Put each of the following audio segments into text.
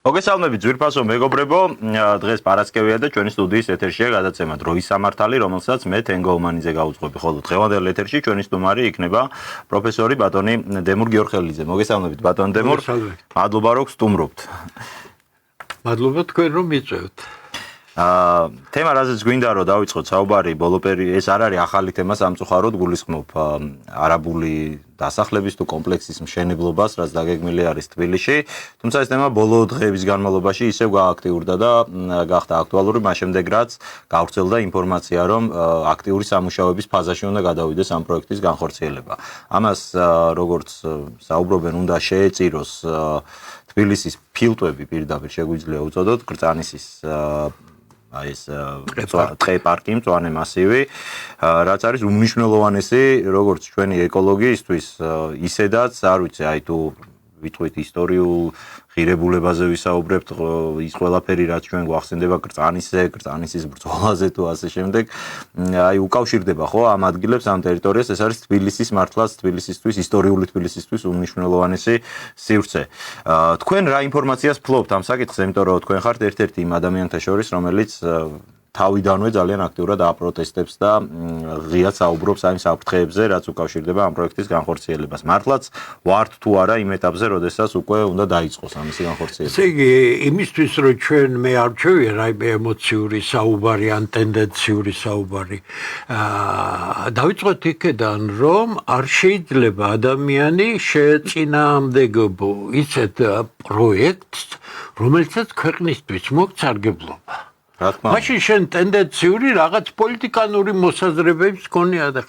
მოგესალმებით ძვირფასო მეგობრებო, დღეს პარასკევია და ჩვენი სტუდიის ეთერშია გადაცემა დროის სამართალი, რომელსაც მე თენგო ომანიძე გავუძღვები. ხოლო დღევანდელ ეთერში ჩვენი სტუმარი იქნება პროფესორი ბატონი დემურ გიორხელიძე. მოგესალმებით ბატონ დემურ. მადლობა რომ გსტუმრობთ. მადლობა თქვენ რომ მიწევთ. თემა რაზეც გვინდა რომ დავიწყოთ საუბარი, ეს არ არის ახალი თემა სამწუხაროდ, გულისხმობ არაბული დასახლების თუ კომპლექსის მშენებლობას, რაც დაგეგმილი არის თბილისში. თუმცა ეს თემა ბოლო დღეების განმავლობაში ისევ გააქტიურდა და გახდა აქტუალური, მას შემდეგ რაც გავრცელდა ინფორმაცია, რომ აქტიური სამუშაოების ფაზაში უნდა გადავიდეს ამ პროექტის განხორციელება. ამას როგორც საუბრობენ, უნდა შეეწიროს თბილისის ფილტვები, პირდაპირ შეგვიძლია უწოდოთ კრწანისის ეს ტყე პარკი, მწვანე მასივი, რაც არის უმნიშვნელოვანესი როგორც ჩვენი ეკოლოგიისთვის, ისედაც, არ ვიცი, აი თუ ვიტყვით ისტორიულ ღირებულებაზე ვისაუბრებთ, ის ყველაფერი რაც ჩვენ გვახსენდება კრწანისის ბრძოლაზე თუ ასე შემდეგ, აი უკავშირდება ხო ამ ადგილებს, ამ ტერიტორიას, ეს არის თბილისის მართლაც თბილისისთვის, ისტორიული თბილისისთვის უმნიშვნელოვანესი სივრცე. თქვენ რა ინფორმაციას ფლობთ ამ საკითხზე, იმიტომ რომ თქვენ ხართ ერთ-ერთი იმ ადამიანთა შორის, რომელიც თავიდანვე ძალიან აქტიურად აპროტესტებს და ღიად საუბრობს ამ საფრთხეებზე, რაც უკავშირდება ამ პროექტის განხორციელებას. მართლაც ვართ თუ არა იმ ეტაპზე, როდესაც უკვე უნდა დაიწყოს ამისი განხორციელება. ესე იგი, იმისთვის რომ ჩვენ მე არ ვჩვევია რაიმე ემოციური საუბარი, ან ტენდენციური საუბარი. დავიწყოთ იქედან, რომ არ შეიძლება ადამიანი შეეწინააღმდეგებო ისეთ პროექტს, რომელსაც ქვეყნისთვის მოაქვს სარგებლობა. მაშინ შენ ტენდენციური რაღაც პოლიტიკანური მოსაზრებებს გქონია და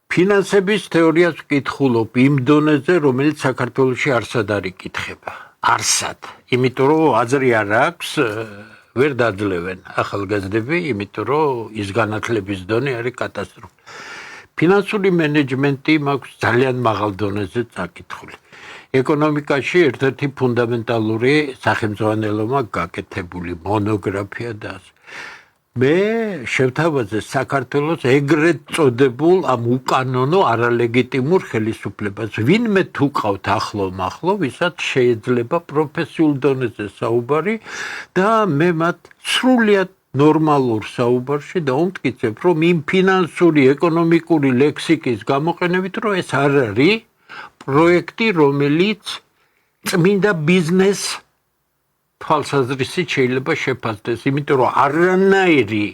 ფინანსების თეორიას ვკითხულობ იმ დონეზე, რომელიც საქართველოში არსად არ იკითხება. არსად. იმიტომ რომ აზრი არ აქვს, ვერ დაძლევენ ახალგაზრდები, იმიტომ რომ ის განათლების დონე არის კატასტროფა. ფინანსური მენეჯმენტი მაქვს ძალიან მაღალ დონეზე წაკითხული. ეკონომიკაში ერთ-ერთი ფუნდამენტალური სახელმძღვანელოა გაკეთებული მონოგრაფია და მე შევთავაზე საქართველოს ეგრეთ წოდებულ ამ უკანონო არალეგიტიმურ ხელისუფლებას. ვინმე თუ ყავთ ახლო-მახლო, ვისაც შეიძლება პროფესიულ დონეზე საუბარი და მე მათ სრულიად ნორმალურ საუბარში დაუმტკიცებ, რომ იმ ფინანსური, ეკონომიკური ლექსიკის გამოყენებით, რომ ეს არ არის პროექტი, რომელიც წმინდა ბიზნეს თვალსაზრისით შეიძლება შეფასდეს, იმიტომ რომ არანაირი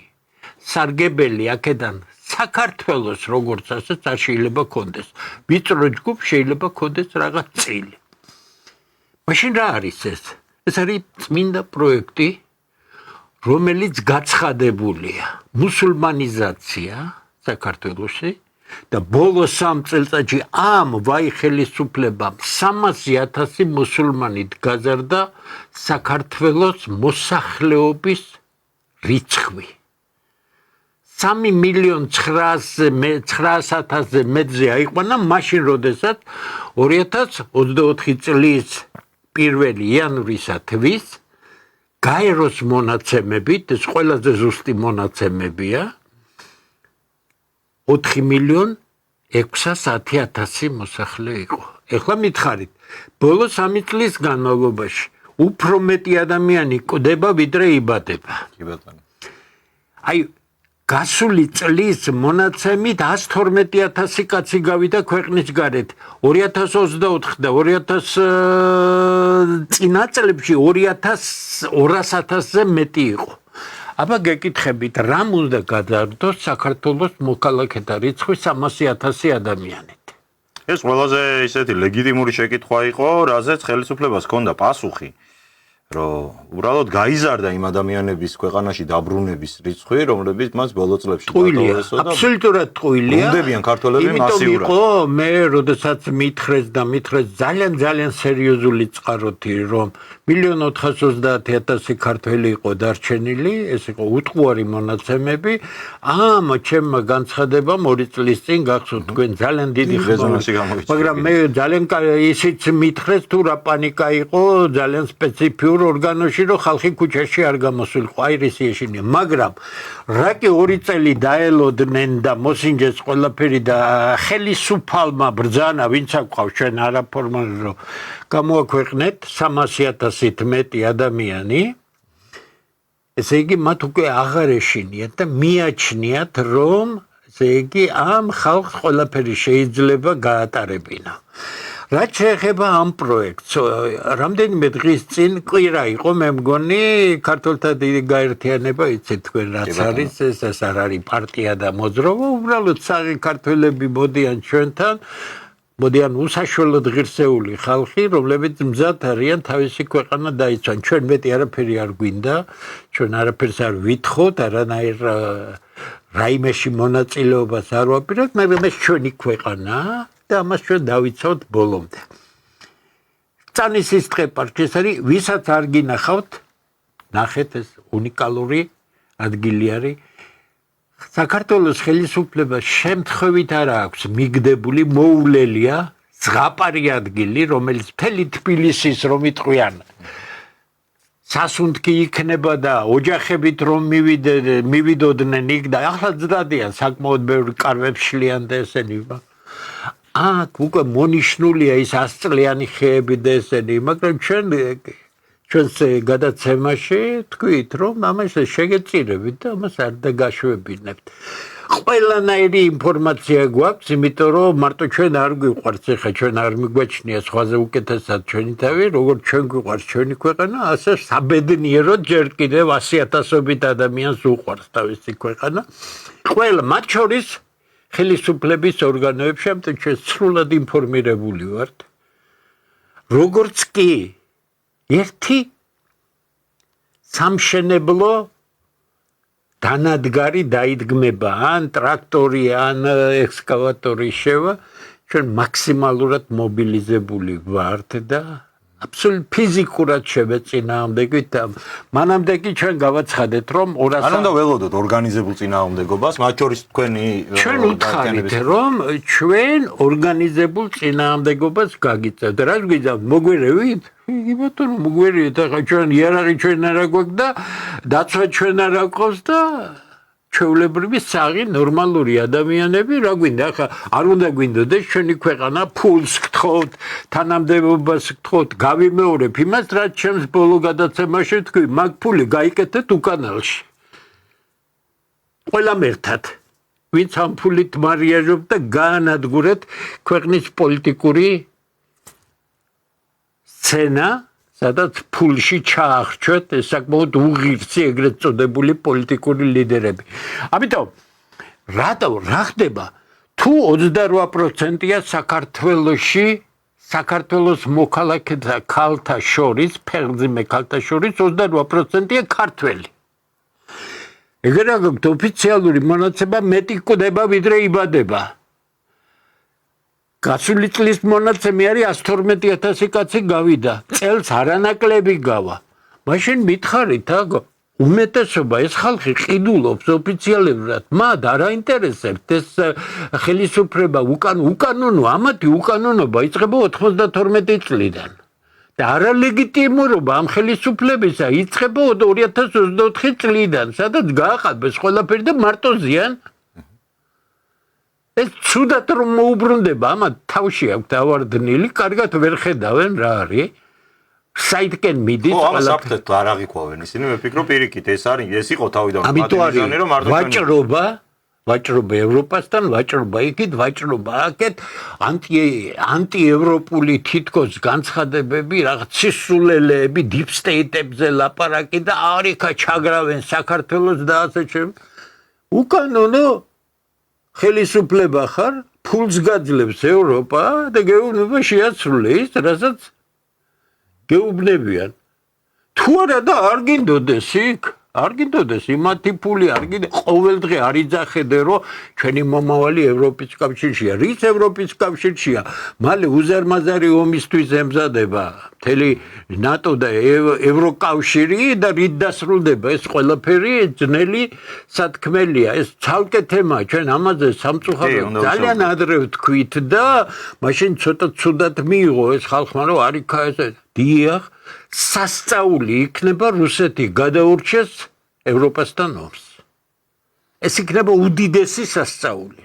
სარგებელი აქედან საქართველოს როგორც ასეც არ შეიძლება კონდეს. ვიწრო ჯგუფ შეიძლება კონდეს რაღაც წილი. მაშინ რა არის ეს? ეს არის წმინდა პროექტი, რომელიც გაცხადებულია მუსულმანიზაცია საქართველოში და ბოლო 3 წელიწადში ამ ვაი ხელისუფლებამ 300,000 მუსულმანი გაზარდა საქართველოს მოსახლეობის რიცხვი. 3,900,000-ზე მეტზე აიყვანა მაშინ, როდესაც 2024 წლის 1 იანვრისათვის გაეროს მონაცემებით, ეს ყველაზე ზუსტი მონაცემებია, 4,610,000 მოსახლე იყო. ეხლა მითხარით, ბოლო 3 წლის განმავლობაში უფრო მეტი ადამიანი კვდება, ვიდრე იბადება. აი, გასული წლის მონაცემით 112,000 კაცი გავიდა ქვეყნის გარეთ. 2024 და 2000 წინა წლებში 200,000-ზე მეტი იყო. აბა გეკითხებით, რამ უნდა გადაარდოს საქართველოს მოქალაქეთა რიცხვი 300,000 ადამიანით? ეს ყველაზე ისეთი ლეგიტიმური შეკითხვა იყო, რაზეც ხელისუფლებას ჰქონდა პასუხი, რომ უბრალოდ გაიზარდა იმ ადამიანების ქვეყანაში დაბრუნების რიცხვი, რომლებიც მას ბოლო წლებში დატოვებსო და აბსოლუტურად ტყუილია. უნდებიან ქართველები მასიურად. იმიტომ იყო მე როდესაც მითხრეს ძალიან სერიოზული წყაროთი, რომ 1,430,000 ქართველი იყო დარჩენილი, ეს იყო უტყუარი მონაცემები. ამ ჩემმა განცხადებამ 2 წლის წინ გახსოვთ თქვენ ძალიან დიდი რეზონანსი გამოვიჩინეთ. მაგრამ მე ძალიან ისიც მითხრეს თუ რა პანიკა იყო, ძალიან სპეციფიური ორ ორგანოში რომ ხალხი ქუჩაში არ გამოსულიყო, აი ეს ეშინია, მაგრამ რა კი 2 წელი დაელოდნენ და მოსინჯეს ყველაფერი და ხელისუფალმა ბრძანა, ვინც აკყავს ჩვენ არაფორმალურ რომ გამოაქვეყნეთ 300,000-ით მეტი ადამიანი. ესე იგი მათ უკვე აღარ ეშინიათ და მიაჩნიათ რომ ესე იგი ამ ხალხს ყველაფერი შეიძლება გაატარებინა. რაც შეეხება ამ პროექტს, რამდენიმე დღის წინ კვირა იყო, მე მგონი ქართველთა დიდი გაერთიანება, იცით თქვენ რაც არის, ეს არ არის პარტია და მოძრაობა, უბრალოდ საღი ქართველები მოდიან ჩვენთან, მოდიან უსაშველოდ ღირსეული ხალხი, რომლებიც მზად არიან თავისი ქვეყანა დაიცვან. ჩვენ მეტი არაფერი არ გვინდა, ჩვენ არაფერს არ ვითხოვთ, არანაირ რაიმეში მონაწილეობას არ ვაპირებთ, მაგრამ ეს ჩვენი ქვეყანაა და ამას ჩვენ დავიცავთ ბოლომდე. წანისის დღე პარკის არის, ვისაც არ გინახავთ, ნახეთ ეს უნიკალური ადგილი არის. საქართველოს ხელისუფლებას შემთხვევით არ აქვს მიგდებული, მოულელია ზღაპარი ადგილი, რომელიც მთელი თბილისის რომ იტყვიან სასუნთქი იქნება და ოჯახებით რომ მივიდოდნენ იქ და ახლა ძდადიან საკმაოდ ბევრი კარვებს შლიან და ესენი. აქ უკვე მონიშნულია ის 100 წლიანი ხეები და ესენი, მაგრამ ჩვენს გადაცემაში თქვით, რომ ამას შეგეწირებით და ამას არ დაგაშვებინებთ. ყველანაირი ინფორმაცია გვაქვს, იმიტომ რომ მარტო ჩვენ არ გვიყვარს, ეხლა ჩვენ არ მიგვაჩნია სხვაზე უკეთესად ჩვენი თავი, როგორც ჩვენ გვიყვარს ჩვენი ქვეყანა, ასე საბედნიეროდ ჯერ კიდევ 100,000-ობით ადამიანს უყვარს თავისი ქვეყანა. ყველა მათ შორის ხელისუფლების ორგანოებში ამიტომ ჩვენ სრულად ინფორმირებული ვართ. როგორც კი ერთი სამშენებლო დანადგარი დაიდგმება, ან ტრაქტორი, ან ექსკავატორი შევა, ჩვენ მაქსიმალურად მობილიზებული ვართ და აბსოლუტურად ფიზიკურად შევეწინააღმდეგეთ და მანამდე კი ჩვენ გავაცხადეთ, რომ 200 ანუ უნდა ველოდოთ ორგანიზებულ წინააღმდეგობას, მათ შორის თქვენი ჩვენ უთხარით, რომ ჩვენ ორგანიზებულ წინააღმდეგობას გაგიწევთ. რა გვიძავთ, მოგვერევით? იგი ბატონო მოგვერევით, ახლა ჩვენ იარაღი ჩვენ არა გვაქვს და დაცვა ჩვენ არა გვყავს და ჩვეულებრივი საღი ნორმალური ადამიანები რა გვინდა, ახლა არ უნდა გვინდოდეს ჩვენი ქვეყანა ფულს გთხოვთ, თანამდებობას გთხოვთ, გავიმეორებ იმას, რაც ჩემს ბოლო გადაცემაში თქვი, მაგ ფული გაიკეთეთ უკანალში. ყველამ ერთად. ვინც ამ ფულით მარიაჟობთ და გაანადგურეთ ქვეყნის პოლიტიკური სცენა, სადაც ფულში ჩაახრჩვეთ საკმაოდ უღირსი ეგრეთ წოდებული პოლიტიკური ლიდერები. ამიტომ რა ხდება? თუ 28%-ია საქართველოში, საქართველოს მოქალაქეთა ქალთა შორის, ფეხმძიმე ქალთა შორის 28%-ია ქართველი. ეგრე აქვთ ოფიციალური მონაცემა მეტი კვდება, ვიდრე იბადება. გასული წლის მონაცემი არის 112,000 კაცი გავიდა. წელს არანაკლები გავა. მაშინ მითხარით, უმეტესობა ეს ხალხი ყიდულობს ოფიციალურად, მათ არ აინტერესებთ ეს ხელისუფლება უკანონო, ამათი უკანონობა იწყება 92 წლიდან. და არალეგიტიმურობა ამ ხელისუფლებისა იწყება 2024 წლიდან, სადაც გააყალბეს ყველაფერი და მარტო ზიან. ეს ცუდად რომ მოუბრუნდება, ამათ თავში აქვთ ავარდნილი, კარგად ვერ ხედავენ რა არის. საითკენ მიდის ყველაფერი. ხო, ამას საფრთხეთ არ აღიქვავენ ისინი, მე ვფიქრობ პირიქით ეს იყო თავიდან მათი რომ მარტო ვაჭრობა ევროპასთან, ვაჭრობა იქით, ვაჭრობა აქეთ, ანტიევროპული თითქოს განცხადებები, რაღაც სისულელეები, deep state-ებზე ლაპარაკი და არიქა ჩაგრავენ საქართველოს და ასე შემდეგ. უკანონო ხელისუფლება ხარ, ფულს გაძლევს ევროპა და გეუბნება შეაცვლეს, რასაც გეუბნებიან. თუ არა და არ გინდოდეს იქ, არ გინდოდეს იმათი ფული, არ გინდა ყოველდღე არ იძახედე, რომ ჩვენი მომავალი ევროპის კავშირშია. რის ევროპის კავშირშია? მალე უზარმაზარი ომისთვის ემზადება მთელი ნატო და ევროკავშირი და რით დასრულდება ეს ყველაფერი ძნელი სათქმელია. ეს ცალკე თემაა, ჩვენ ამაზე სამწუხაროდ ძალიან ადრე ვთქვით და მაშინ ცოტა ცუდად მიიღო ეს ხალხმა, რომ არიქა ეს დიახ სასწაული იქნება რუსეთი გადაურჩეს ევროპასთან ომს. ეს იქნება უდიდესი სასწაული.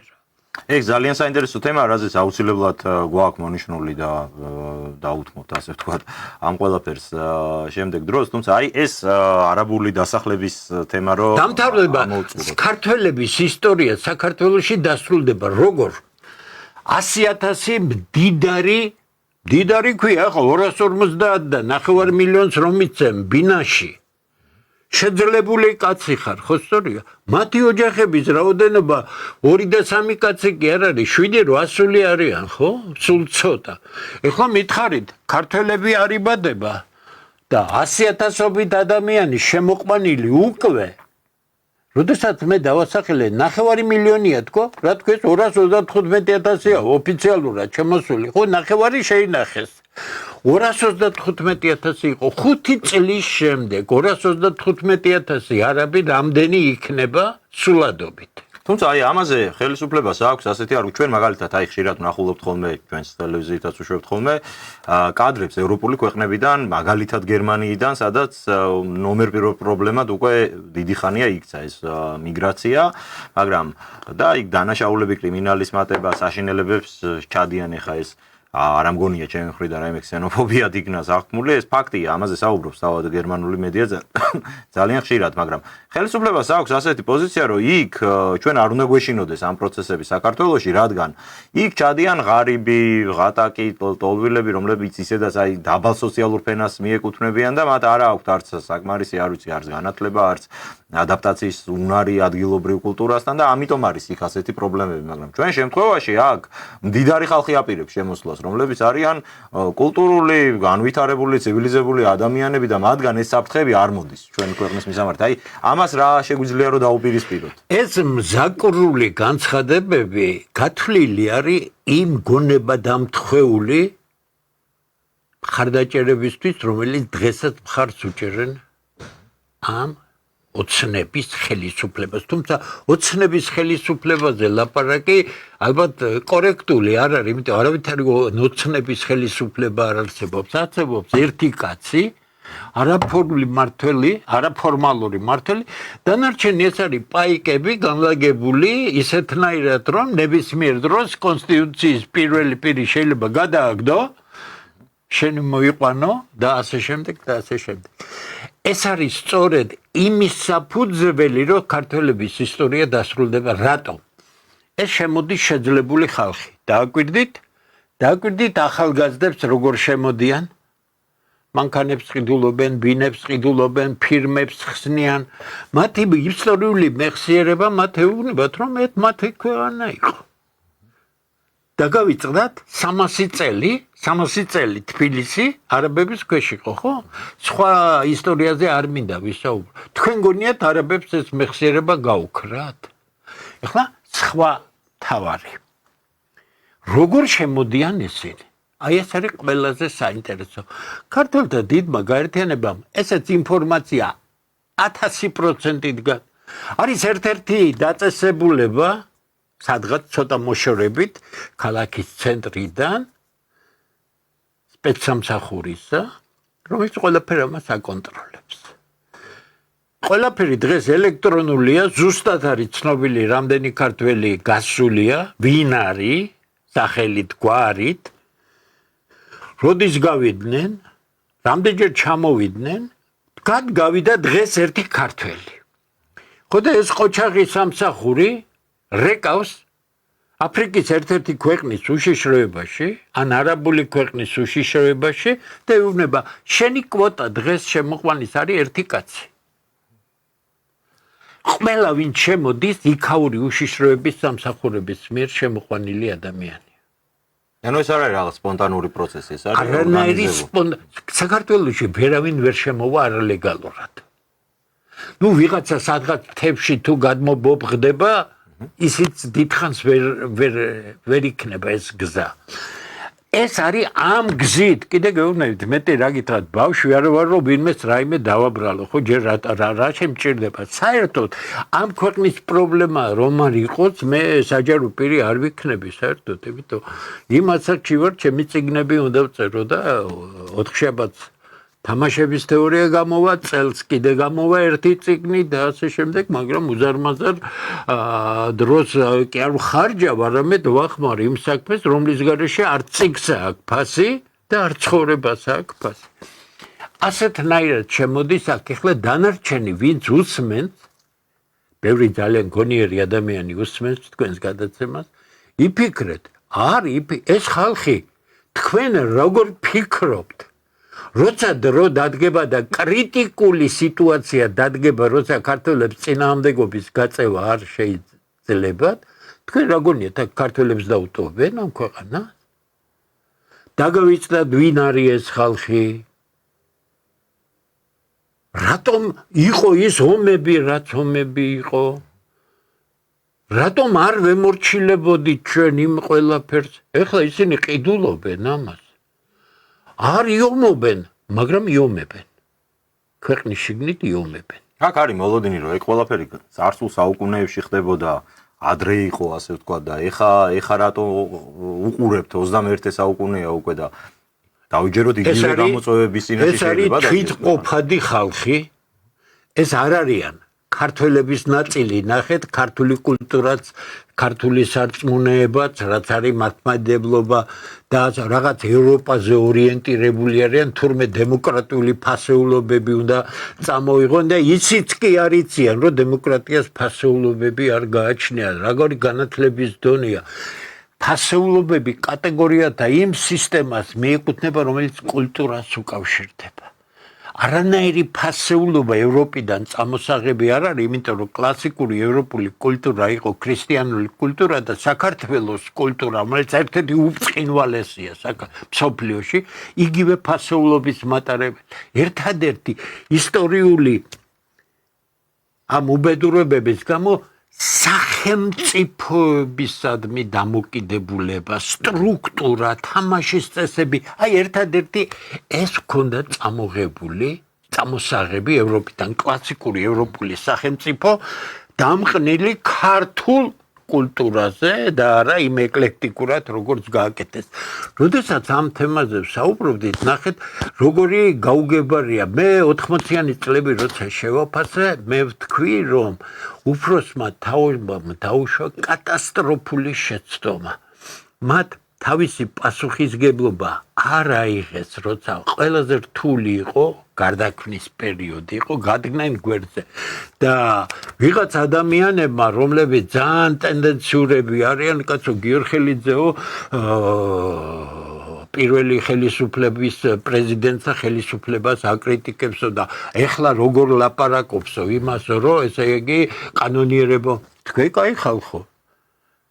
ეგ ძალიან საინტერესო თემაა, რაზეც აუცილებლად გვაქვს მონიშნული და დაუთმობთ, ასე ვთქვათ, ამ ყველაფერს შემდეგ დროს, თუმცა აი ეს არაბული დასახლების თემა რო დამთავრდება ქართველების ისტორია საქართველოში დასრულდება როგორ 100,000 მდიდარი ქვია, ხო 250 და 9 მილიონს რომ იცემ ბინაში შეძლებული კაცი ხარ, ხო სწორია? მათი ოჯახების რაოდენობა 2 და 3 კაცი კი არ არის, 7-800 არიან, ხო? სულ ცოტა. ეხლა მითხარით, ქართველები არ იბადება და 100,000-ობით ადამიანი შემოყვანილი უკვე. როდესაც მე დავასახელე 9 მილიონია თქო, რა თქვენ 235,000-ია ოფიციალურად შემოსული, ხო 9 შეინახეს. 235,000 იყო 5 წლის შემდეგ 235,000 არაბი რამდენი იქნება სულადობით. თუმცა აი ამაზე ხელისუფლებას აქვს ასეთი არ ჩვენ მაგალითად აი ხშირად ვნახულობთ ხოლმე ჩვენს ტელევიზიითაც უშვებთ ხოლმე კადრებს ევროპული ქვეყნებიდან, მაგალითად გერმანიიდან, სადაც ნომერ პირველ პრობლემად უკვე დიდი ხანია იქცა ეს მიგრაცია, მაგრამ და იქ დანაშაულები, კრიმინალის მატება, საშინელებებს ჩადიან ახლა ეს არ ამგონია ჩემი მხრიდან რაიმე ქსენოფობია დიგნას აღქმული, ეს ფაქტია, ამაზე საუბრობს თავად გერმანული მედია ძალიან ხშირად, მაგრამ ხელისუფლებას აქვს ასეთი პოზიცია, რომ იქ ჩვენ არ უნდა გვეშინოდეს ამ პროცესები საქართველოში, რადგან იქ ჩადიან ღარიბი, ღატაკი, ტოლვილები, რომლებიც ისედაც აი დაბალ სოციალურ ფენას მიეკუთვნებიან და მათ არ აქვთ არც საკმარისი, არ ვიცი, არც განათლება, არც ადაპტაციის უნარი ადგილობრივ კულტურასთან და ამიტომ არის იქ ასეთი პრობლემები, მაგრამ ჩვენ შემთხვევაში აქ მდიდარი ხალხი აპირებს შემოსვლას, რომლებიც არიან კულტურული, განვითარებული, ცივილიზებული ადამიანები და მათგან ეს საფრთხები არ მოდის ჩვენი ქვეყნის მისამართი. აი, ამას რა შეგვიძლია რომ დაუპირისპიროთ? ეს მზაკრული განცხადებები გათვლილი არის იმ გონებადამთხვეული მხარდაჭერებისთვის, რომელიც დღესაც მხარს უჭერენ ამ ოცნების ხელისუფლებას. თუმცა ოცნების ხელისუფლებაზე ლაპარაკი ალბათ კორექტული არ არის, იმიტომ არავითარი ოცნების ხელისუფლება არ არსებობს. არსებობს ერთი კაცი, არაფორმალური მართველი, დანარჩენი ეს არის პაიკები განლაგებული ისეთნაირად, რომ ნებისმიერ დროს კონსტიტუციის პირველი პირი შეიძლება გადააგდო, შენი მოიყვანო და ასე შემდეგ და ასე შემდეგ. ეს არის სწორედ იმის საფუძველი, რომ ქართველების ისტორია დასრულდება. რატომ? ეს შემოდის შეძლებული ხალხი. დააკვირდით ახალგაზრდებს როგორ შემოდიან? მანქანებს ყიდულობენ, ბინებს ყიდულობენ, ფირმებს ხსნიან. მათი ისტორიული მეხსიერება მათ ეუბნებათ, რომ მათი ქვეყანა იყო. დაგავიწყდათ 300 წელი თბილისი არაბების ქვეშ იყო, ხო? სხვა ისტორიაზე არ მინდა ვისაუბრო. თქვენ გონიათ არაბებს ეს მეხსიერება გაუქრათ? ეხლა სხვა თავარი. როგორ შემოდიან ისინი? აი ეს არის ყველაზე საინტერესო. ქართველთა დიდმა გაერთიანებამ ესეც ინფორმაცია 1000%-ით არის ერთ-ერთი დაწესებულება, სადღაც ცოტა მოშორებით ქალაქის ცენტრიდან სპეცსამსახურისა, რომელიც ყველაფერი ამას აკონტროლებს. ყველაფერი დღეს ელექტრონულია, ზუსტად არის ცნობილი რამდენი ქართველი გასულია, ვინ არის, სახელით, გვარით, როდის გავიდნენ, რამდენჯერ ჩამოვიდნენ, გავიდა დღეს ერთი ქართველი. ხო და ეს ყოჩაღი სამსახური რეკავს აფრიკის ერთ-ერთი ქვეყნის უშიშროებაში, ან არაბული ქვეყნის უშიშროებაში და ეუბნება, შენი კვოტა დღეს შემოყვანის არის ერთი კაცი. ყველა ვინ შემოდის იქაური უშიშროების სამსახურების მიერ შემოყვანილი ადამიანი. ანუ ეს არ არის რაღაც სპონტანური პროცესი, ეს არის არანაირი საქართველოში ვერავინ ვერ შემოვა არალეგალურად. ნუ ვიღაცა სადღაც თებში თუ გადმობობხდება, ისიც დიდხანს ვერ იქნება ეს გზა. ეს არის ამ გზით, კიდე გეუბნებით, მეტი რა გითხრათ, ბავშვი არ ვარ, რომ ვინმეს რაიმე დავაბრალო, ხო, ჯერ რა შემჭირდება. საერთოდ ამ ქვეყნის პრობლემა რომ არ იყოს, მე საჯარო პირი არ ვიქნები საერთოდ, იმიტომ იმასაც ვარ, ჩემი წიგნები უნდა ვწერო და 4 შაბათს თამაშების თეორია გამოვა, წელს კიდე გამოვა ერთი წიგნი და ასე შემდეგ, მაგრამ უზარმაზარ დროს კი არ ვხარჯავ, არამედ ვახმარ იმ საქმეს, რომლის გარეშე არ წიგსა აქვს ფასი და არ ცხოვრებას აქვს ფასი. ასეთნაირად შემოდის აქ ახლა დანარჩენი, ვინც უსმენს, ბევრი ძალიან გონიერი ადამიანი უსმენს თქვენს გადაცემას, იფიქრეთ, ეს ხალხი თქვენ როგორ ფიქრობთ? როცა დრო დადგება და კრიტიკული სიტუაცია დადგება, როცა ქართველებს წინააღმდეგობის გაწევა არ შეიძლებათ, თქვენ როგორ ქართველებს დაუტოვებენ ამ ქვეყანას? დაგავიწყდათ ვინ არის ეს ხალხი? რატომ იყო ის ომები, რაც ომები იყო? რატომ არ ვემორჩილებოდით ჩვენ იმ ყველაფერს? ეხლა ისინი ყიდულობენ ამას. არ იომობენ, მაგრამ იომებენ. ქვეყნის შიგნით იომებენ. აქ არის მოლოდინი, რომ ეგ ყველაფერი წარსულ საუკუნეებში ხდებოდა, ადრე იყო, ასე ვთქვა და ეხა რატო უყურებთ 21 საუკუნეა უკვე და დავიჯეროთ იგივე გამოწვევების წინაშე შეიძლება და ეს არის თვითყოფადი ხალხი. ეს არ არიან ქართველების ნაწილი, ნახეთ, ქართული კულტურაც, ქართული სარწმუნოებაც, რაც არის მართლმადიდებლობა და რაღაც ევროპაზე ორიენტირებული არიან, თურმე დემოკრატიული ფასეულობები უნდა წამოიღონ და ისიც კი არ იციან, რომ დემოკრატიას ფასეულობები არ გააჩნია, როგორი განათლების დონეა. ფასეულობები კატეგორიათა იმ სისტემას მიეკუთვნება, რომელიც კულტურას უკავშირდება. არანაირი ფასეულობა ევროპიდან წამოსაღები არ არის, იმიტომ რომ კლასიკური ევროპული კულტურა იყო ქრისტიანული კულტურა და საქართველოს კულტურა, რომელიც ერთ-ერთი უბრწყინვალესია მსოფლიოში, იგივე ფასეულობის მატარებელი. ერთადერთი ისტორიული ამ უბედურებების გამო სახელმწიფოებისადმი დამოკიდებულება, სტრუქტურა, თამაშის წესები, ერთადერთი ეს ჰქონდა წამოღებული, წამოსაღები ევროპიდან, კლასიკური ევროპული სახელმწიფო დამყნილი ქართულ კულტურაზე და არა იმ ეკლექტიკურად, როგორც გააკეთეს. როდესაც ამ თემაზე ვსაუბრობდით, ნახეთ, როგორი გაუგებარია. მე 80-იანი წლები როცა შევაფასე, მე ვთქვი, რომ უფროსმა თაობამ დაუშვა კატასტროფული შეცდომა. მათ თავისი პასუხისგებლობა არ აიღეს, როცა ყველაზე რთული იყო, გარდაქმნის პერიოდი იყო, გადდნენ გვერდზე. და ვიღაც ადამიანებმა, რომლებიც ძალიან ტენდენციურები არიან, კაცო გიორხელიძეო, პირველი ხელისუფლების პრეზიდენტთა ხელისუფლებას აკრიტიკებსო და ეხლა როგორ ლაპარაკობსო იმასო, რომ ესე იგი კანონიერება. თქვენ კაი ხალხო.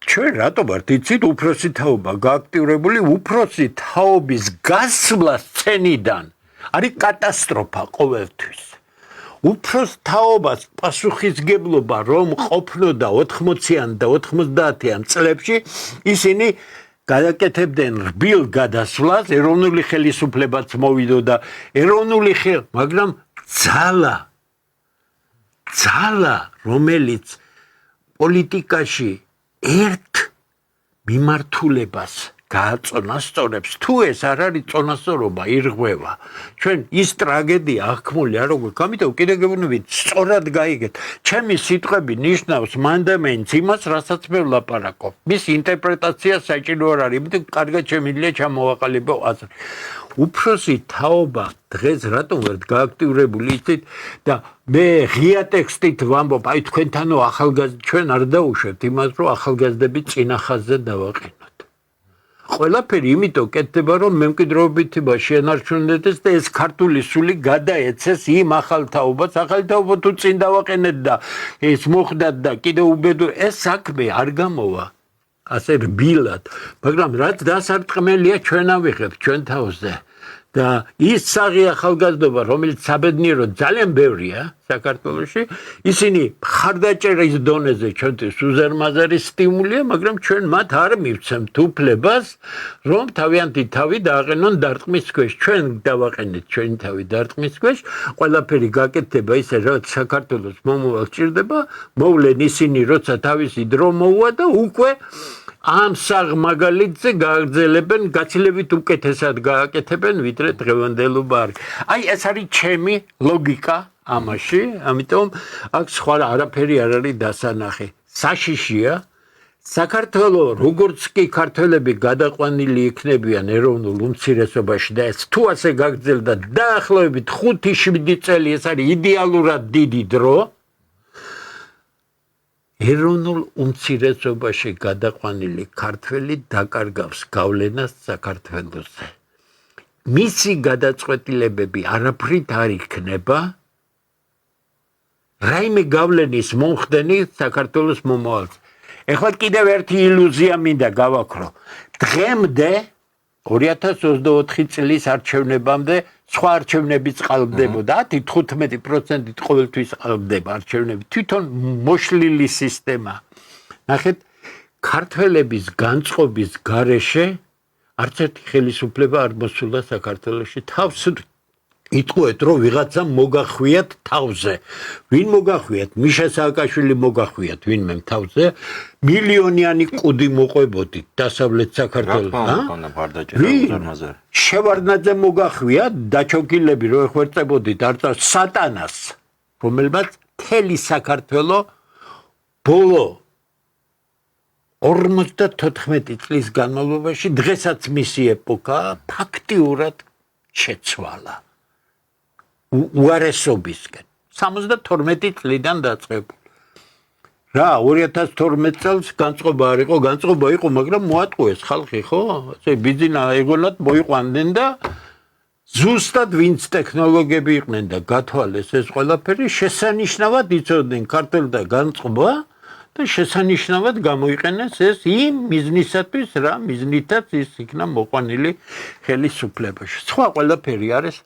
ჩვენ რატომ ვართ იცით უფროსი თაობა გააქტიურებული, უფროსი თაობის გასვლა სცენიდან არის კატასტროფა ყოველთვის. უფროს თაობას პასუხისგებლობა რომ ყოფნოდა 80-იან და 90-იან წლებში, ისინი გადაკეთებდნენ რბილ გადასვლას, ეროვნული ხელისუფლებაც მოვიდოდა, მაგრამ ძალა, რომელიც პოლიტიკაში ერთ მიმართულებას გააწონასწორებს, თუ ეს არ არის წონასწორობა, ირღვევა. ჩვენ ის ტრაგედია აღქმული არ გვაქვს, ამიტომ კიდე გეუბნებით, სწორად გაიგეთ. ჩემი სიტყვები ნიშნავს მანდამენტს იმას, რასაც მე ვლაპარაკობ. მის ინტერპრეტაცია საჭირო არ არის, იმიტომ კარგად შემიძლია ჩამოვაყალიბო აზრი. უფროსი თაობა დღეს რატომ ვართ გააქტიურებული იცით და მე ღია ტექსტით ვამბობ, აი თქვენთანო ჩვენ არ დაუშვებთ იმას, რომ ახალგაზრდები წინა ხაზზე დავაყენოთ. ყველაფერი იმიტომ კეთდება, რომ მემკვიდრეობითობა შეენარჩუნდეს და ეს ქართული სული გადაეცეს იმ ახალ თაობას, ახალი თაობა თუ წინ დავაყენეთ და ეს მოხდათ და კიდევ უბედურ, ეს საქმე არ გამოვა ასე რბილად, მაგრამ რაც დასარტყმელია ჩვენ ავიღებთ ჩვენ თავზე. და ის საღი ახალგაზრდობა, რომელიც საბედნიეროდ ძალიან ბევრია საქართველოში, ისინი მხარდაჭერის დონეზე ჩვენთვის უზარმაზარი სტიმულია, მაგრამ ჩვენ მათ არ მივცემთ უფლებას, რომ თავიანთი თავი დააყენონ დარტყმის ქვეშ. ჩვენ დავაყენეთ ჩვენი თავი დარტყმის ქვეშ, ყველაფერი გაკეთდება ისე, რომ საქართველოს მომავალ სჭირდება, მოვლენ ისინი, როცა თავისი დრო მოუვა და უკვე ამ საღმაგალითზე გააგრძელებენ გაცილებით უკეთესად გააკეთებენ ვიდრე დღევანდელობა არის. აი ეს არის ჩემი ლოგიკა ამაში, ამიტომ აქ სხვა არაფერი არ არის დასანახი. საშიშია საქართველოს როგორც კი ქართველები გადაყვანილი იქნებიან ეროვნულ უმცირესობაში და ეს თუ ასე გაგრძელდა დაახლოებით 5-7 წელი ეს არის იდეალურად დიდი დრო ეროვნულ უმცირესობაში გადაყვანილი ქართველი დაკარგავს გავლენას საქართველოსზე. მისი გადაწყვეტილებები არაფრით არ იქნება რაიმე გავლენის მომხდენი საქართველოს მომავალს. ეხლა კიდევ ერთი ილუზია მინდა გავაქრო. დღემდე 2024 წლის არჩევნებამდე სხვა არჩევნებიც ყალბდებოდა 10-15% ყოველთვის ყალბდება არჩევნები. თვითონ მოშლილი სისტემა. ნახეთ, ქართველების განწყობის გარეშე არც ერთი ხელისუფლება არ მოსულა საქართველოში თავს იტყუეთ რომ ვიღაცა მოგახვიათ თავზე. ვინ მოგახვიათ? მიშა სააკაშვილი მოგახვიათ ვინმე თავზე. მილიონიანი კუდი მოყვებოდით დასავლეთ საქართველოს. შევარდნაძე მოგახვიათ დაჩოქილები რო ეხვერწებოდით არწა სატანას, რომელმაც მთელი საქართველოს ბოლო 54 წლის განმავლობაში დღესაც მისი ეპოქა ფაქტიურად შეცვალა. უარესობისკენ 72 წლიდან დაწყებული. რა 2012 წელს განწყობა არ იყო, განწყობა იყო, მაგრამ მოატყუეს ხალხი, ხო? ასე ბიზინა ეგონათ მოიყვანდნენ და ზუსტად ვინც ტექნოლოგიები იყვნენ და გათვალეს ეს ყველაფერი, შესანიშნავად იცოდნენ ქართველთა განწყობა და შესანიშნავად გამოიყენეს ეს იმ მიზნისათვის, რა მიზნითაც ის იქნა მოყვანილი ხელისუფლებაში. სხვა ყველაფერი არის.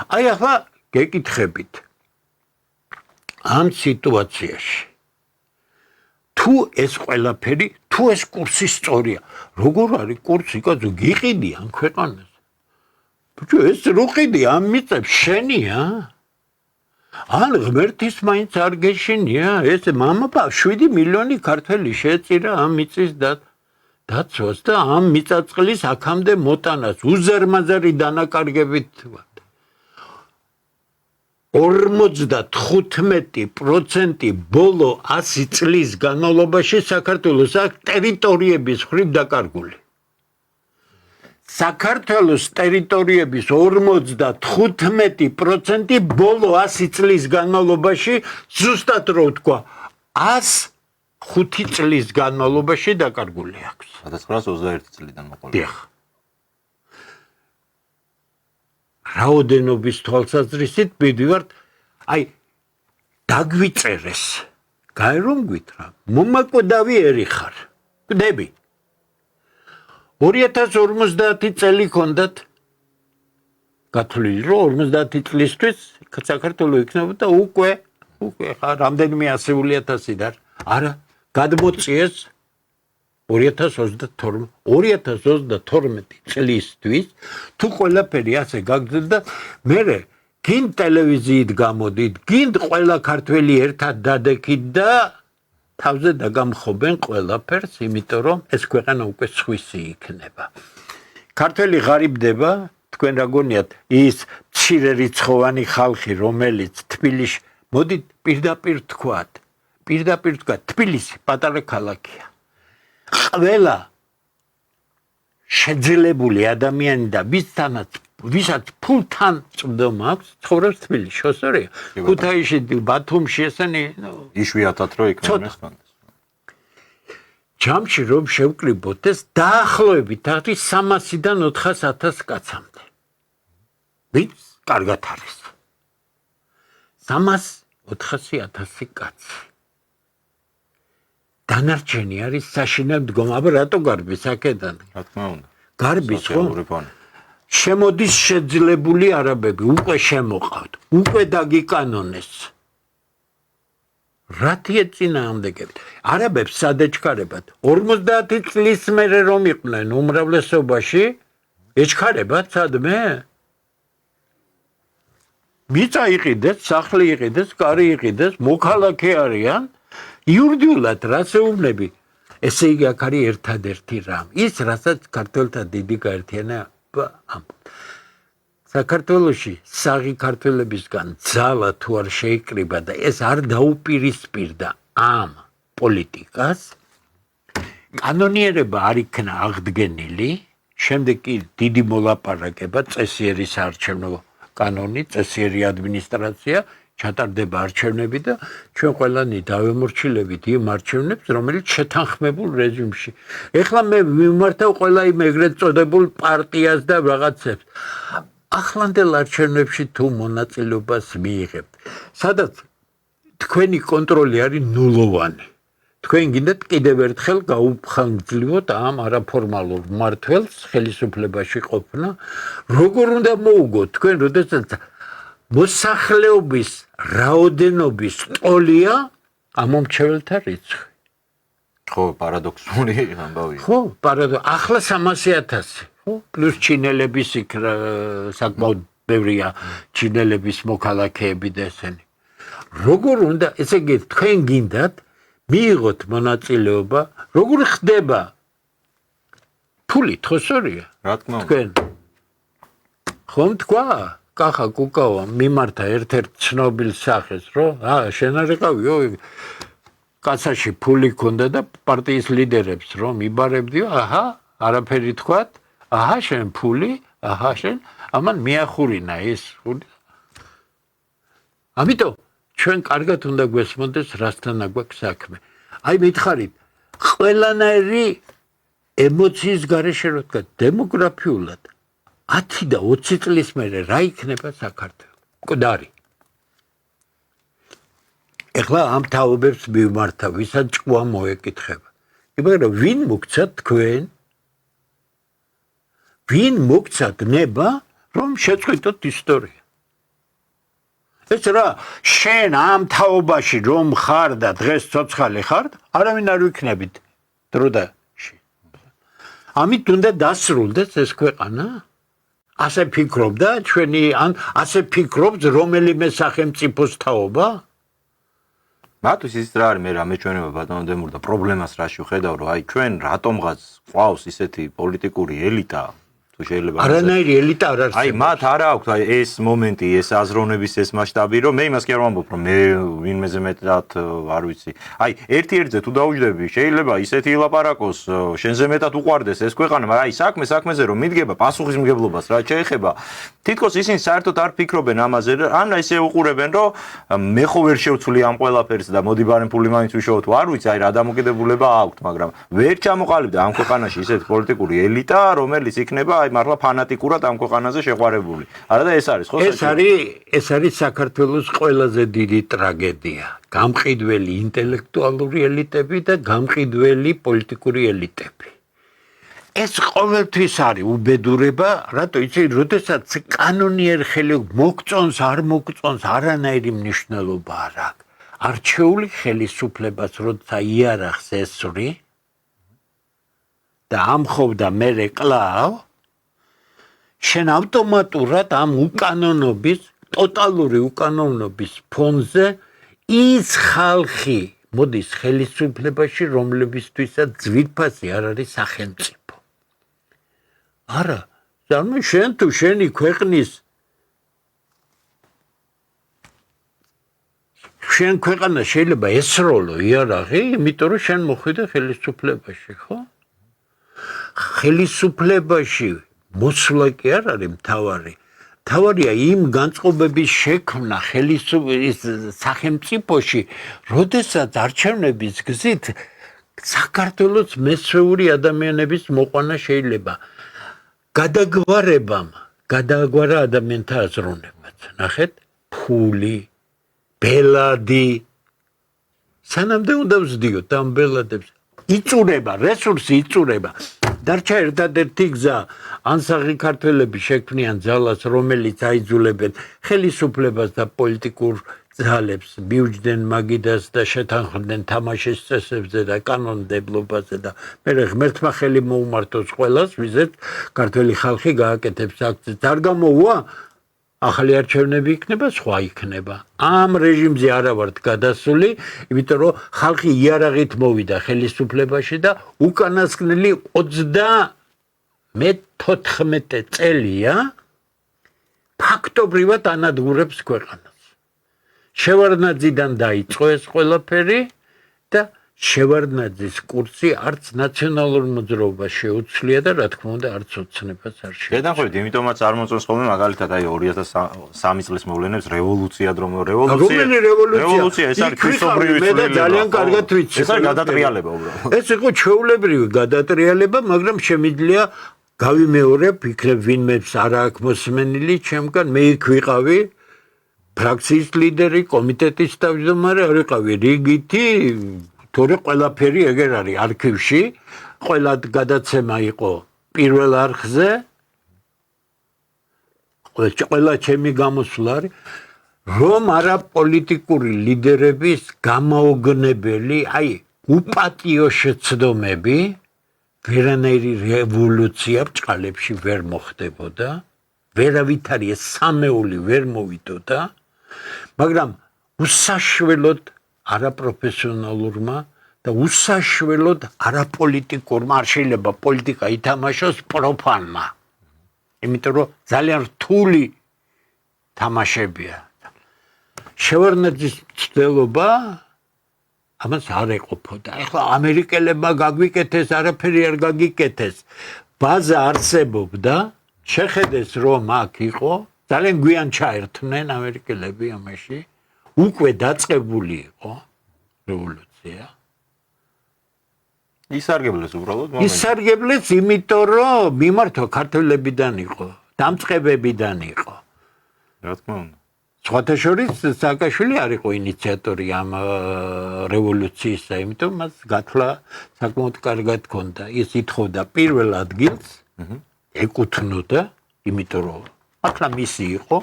აი ახლა გეკითხებით ამ სიტუაციაში თუ ეს ყველაფერი თუ ეს კურსი სწორია როგორ არის კურსი კაცო გიყიდი ამ ქვეყანას ბიჭო ეს რო ყიდი ამ მიწებს შენია ან ღმერთის მაინც არ გეშინია ეს მამაპა 7 მილიონი ქართველი შეეწირა ამ მიწის დაცვას და ამ მიწაწყლის აქამდე მოტანას უზარმაზარი დანაკარგებით 55% ბოლო 100 წლის განმავლობაში საქართველოს აქვს ტერიტორიების ხრივ დაკარგული. საქართველოს ტერიტორიების 55% ბოლო 100 წლის განმავლობაში ზუსტად რო ვთქვა 105 წლის განმავლობაში დაკარგული აქვს. 1921 წლიდან მოყოლებული. რაოდენობის თვალსაზრისით მივიდივართ, აი დაგვიწერეს. გაი რომ გვითხრა, მომაკვდავი ერი ხარ. გდები. 2050 წელი ქონდათ გათვლილი რომ 50 წლისთვის საქართველოს იქნებოდა უკვე ხა რამდენიმე 100,000 და არა გადმოწიეს 2022 წლისთვის თუ ყველაფერი ასე გაგრძელდა მე გინ ტელევიზიით გამოდით გინ ყველა ქართველი ერთად დადექით და თავზე დაგამხობენ ყველაფერს იმიტომ რომ ეს ქვეყანა უკვე სხვისი იქნება ქართველი ღარიბდება თქვენ რა გონიათ ის მცირე რიცხოვანი ხალხი რომელიც თბილისში მოდით პირდაპირ თქვათ თბილისი პატარა ქალაქია ყველა შეძლებული ადამიანი და ვისაც ფულთან წვდომა აქვს ცხოვრობს თბილისში შესწორია ქუთაისში ბათუმში ესენი იშვიათად რო იქნება ხანს ჯამში რომ შევკრიბოთ ეს დაახლოებით არის 300-დან 400,000 კაცამდე ვინც კარგად არის 300-400,000 კაცი დანარჩენი არის საშინელ მდგომ, აბა რატო გარბის აქედან? რა თქმა უნდა. გარბის ხო? შემოდის შეძლებული არაბები, უკვე შემოყავთ, უკვე დაგიკანონეს. რათი ეწინააღმდეგებთ? არაბებს სად ეჩქარებათ? 50 წლის მერე რომ იყვნენ უმრავლესობაში, ეჩქარებათ სადმე? მიწა იყიდეს, სახლი იყიდეს, კარი იყიდეს, მოქალაქე არიან. იურიდიულად რას ეუბნები? ესე იგი აქ არის ერთადერთი რამ. ის რასაც ქართველთა დიდი გაერთიანება ამბობს. საქართველოში საღი ქართველებისგან ძალა თუ არ შეიკრიბა და ეს არ დაუპირისპირდა ამ პოლიტიკას, კანონიერება არ იქნა აღდგენილი, შემდეგ კი დიდი მოლაპარაკება, წესიერი საარჩევნო კანონი, წესიერი ადმინისტრაცია, ჩატარდება არჩევნები და ჩვენ ყველანი დავემორჩილებით იმ არჩევნებს, რომელიც შეთანხმებულ რეჟიმში. ეხლა მე მიმართავ ყველა იმ ეგრეთ წოდებულ პარტიას და რაღაცებს. ახლანდელ არჩევნებში თუ მონაწილეობას მიიღებთ, სადაც თქვენი კონტროლი არის ნულოვანი. თქვენ გინდათ კიდევ ერთხელ გაუფხანგრძლივოთ ამ არაფორმალურ მმართველს ხელისუფლებაში ყოფნა, როგორ უნდა მოუგოთ თქვენ, როდესაც მოსახლეობის რაოდენობის ტოლია ამომრჩეველთა რიცხვი. ხო, პარადოქსული ამბავია. ხო, ახლა 300,000, ხო, პლუს ჩინელების იქ საკმაოდ ბევრია ჩინელების მოქალაქეები და ესენი. როგორ უნდა, ესე იგი, თქვენ გინდათ მიიღოთ მონაწილეობა, როგორ ხდება? ფულით, ხო სწორია? რა თქმა უნდა. თქვენ ხომ თქვა? კახა კუკავა მიმართა ერთ-ერთ ცნობილ სახეს, რომ შენ არ იყავიო? კაცაში ფული ქონდა და პარტიის ლიდერებს რომ იბარებდიო, არაფერი თქვათ, შენ ფული, შენ, ამან მიახურინა ეს ფული. ამიტომ ჩვენ კარგად უნდა გვესმოდეს რასთან აგვაქვს საქმე. აი მითხარით, ყველანაირი ემოციის გარეშე რო თქვა დემოგრაფიულად 10 და 20 წლის მერე რა იქნება საქართველო? მკვდარი. ეხლა ამ თაობებს მივმართავ, ვისაც ჭკუა მოეკითხება. მაგრამ ვინ მოგცათ თქვენ? ვინ მოგცათ ნება, რომ შეწყვიტოთ ისტორია? ეს რა, შენ ამ თაობაში რომ ხარ და დღეს ცოცხალი ხარ, არავინ არ ვიქნებით დროდაში. ამით უნდა დასრულდეს ეს ქვეყანა? ასე ფიქრობდა ჩვენი, ან ასე ფიქრობს რომელიმე სახელმწიფოს თაობა? მათთვის ის რა არის, მე რა მეჩვენება ბატონო დემურ და პრობლემას რაში ვხედავ, რომ აი ჩვენ რატომღაც ყავს ისეთი პოლიტიკური ელიტა, თუ შეიძლება არანაირი ელიტა არ არსებობს. აი მათ არ აქვს აი ეს მომენტი, ეს აზროვნების ეს მასშტაბი, რომ მე იმას კი არ ვამბობ, რომ მე ვინმეზე მეტად არ ვიცი. აი ერთ-ერთზე თუ დაუჯდები, შეიძლება ისეთი ილაპარაკოს, შენზე მეტად უყვარდეს ეს ქვეყანა, მაგრამ აი საქმეზე რომ მიდგება პასუხისმგებლობას, რა შეეხება, თითქოს ისინი საერთოდ არ ფიქრობენ ამაზე, ან ისე უყურებენ, რომ მე ხო ვერ შევცვლი ამ ყველაფერს და მოდი ბარემ ფული მაინც ვიშოვო, თუ არ ვიცი, აი რა დამოკიდებულება აქვს, მაგრამ ვერ ჩამოყალიბდა ამ ქვეყანაში ისეთი პოლიტიკური ელიტა, რომელიც იქნება აი მართლა ფანატიკურად ამ ქვეყანაზე შეყვარებული. არა და ეს არის ხო? ეს არის საქართველოს ყველაზე დიდი ტრაგედია. გამყიდველი ინტელექტუალური ელიტები და გამყიდველი პოლიტიკური ელიტები. ეს ყოველთვის არის უბედურება, რატო იცი, როდესაც კანონიერ ხელი მოგწონს, არ მოგწონს, არანაირი მნიშვნელობა არ აქვს. არჩეული ხელისუფლებას როცა იარაღს ესვრი და ამხობდა მერე კლავ, შენ ავტომატურად ამ უკანონობის, ტოტალური უკანონობის ფონზე ის ხალხი მოდის ხელისუფლებაში, რომლებისთვისაც ძვირფასი არ არის სახელმწიფო. არა, ზარმე შენ თუ შენი ქვეყნის შენ ქვეყანა შეიძლება ესროლო იარაღი, იმიტომ რომ შენ მოხვიდე ხელისუფლებაში, ხო? ხელისუფლებაში მოსვლა კი არ არის მთავარი. მთავარია იმ განწყობების შექმნა სახელმწიფოში, როდესაც არჩევნების გზით საქართველოს მესვეული ადამიანების მოყვანა შეიძლება. გადააგვარა ადამიანთა აზროვნებაც. ნახეთ, ფული, ბელადი. სანამდე უნდა ვზდიოთ ამ ბელადებს. იწურება, რესურსი იწურება. დარჩა ერთადერთი გზა, ან საღი ქართველები შექმნიან ძალას, რომელიც აიძულებენ ხელისუფლებას და პოლიტიკურ ძალებს, მიუჯდნენ მაგიდას და შეთანხმდნენ თამაშის წესებზე და კანონმდებლობაზე და მე ღმერთმა ხელი მოუმართოს ყველას, ვიზეთ ქართველი ხალხი გააკეთებს აქციებს. არ გამოუვა? ახალი არჩევნები იქნება, სხვა იქნება. ამ რეჟიმზე არა ვართ გადასული, იმიტომ რომ ხალხი იარაღით მოვიდა ხელისუფლებაში და უკანასკნელი 34 წელია ფაქტობრივად ანადგურებს ქვეყანას. შევარდნაძიდან დაიწყო ეს ყველაფერი და შევარდნაძის კურსი არც ნაციონალურ მოძრაობას შეუცვლია და რა თქმა უნდა არც ოცნებას არ შეუძლია. შედანხვევით, იმიტომაც არ მოწონს ხოლმე მაგალითად აი 2003 წლის მოვლენებს რევოლუციად რომ რევოლუცია ეს არის ქრისტობრივი მე და ძალიან კარგად ვიცი. ეს არის გადატრიალება უბრალოდ. ეს იყო ჩვეულებრივი გადატრიალება, მაგრამ შემიძლია გავიმეორებ, იქნებ ვინმეც არ აქვს მოსმენილი ჩემგან, მე იქ ვიყავი ფრაქციის ლიდერი, კომიტეტის თავმჯდომარე, არ ვიყავი რიგითი თორე ყველაფერი ეგერ არის არქივში, ყველა გადაცემა იყო პირველ არხზე, ყველა ჩემი გამოსვლა არის, რომ არაპოლიტიკური ლიდერების გამაოგნებელი, აი, უპატიო შეცდომები ვერანაირი რევოლუცია ბჭყალებში ვერ მოხდებოდა, ვერავითარი ეს სამეული ვერ მოვიდოდა, მაგრამ უსაშველოდ არაპროფესიონალურმა და უსაშველოდ არაპოლიტიკურმა არ შეიძლება პოლიტიკა ითამაშოს პროფანმა. იმიტომ რომ ძალიან რთული თამაშებია. შევარდნაძის მცდელობა ამას არ ეყოფოდა. ეხლა ამერიკელებმა გაგვიკეთეს, არაფერი არ გაგიკეთეს. ბაზა არსებობდა, შეხედეს რომ აქ იყო, ძალიან გვიან ჩაერთნენ ამერიკელები ამაში. უკვე დაწყებული იყო რევოლუცია. ისარგებლეს უბრალოდ ისარგებლეს იმიტომ რომ მიმართვა ქართველებიდან იყო, დამწყებებიდან იყო. რა თქმა უნდა. სხვათა შორის სააკაშვილი არ იყო ინიციატორი ამ რევოლუციისა, იმიტომ მას გათვლა საკმაოდ კარგად ჰქონდა. ის ითხოვდა პირველ ადგილს, ეკუთვნოდა, იმიტომ რომ ახლა მისი იყო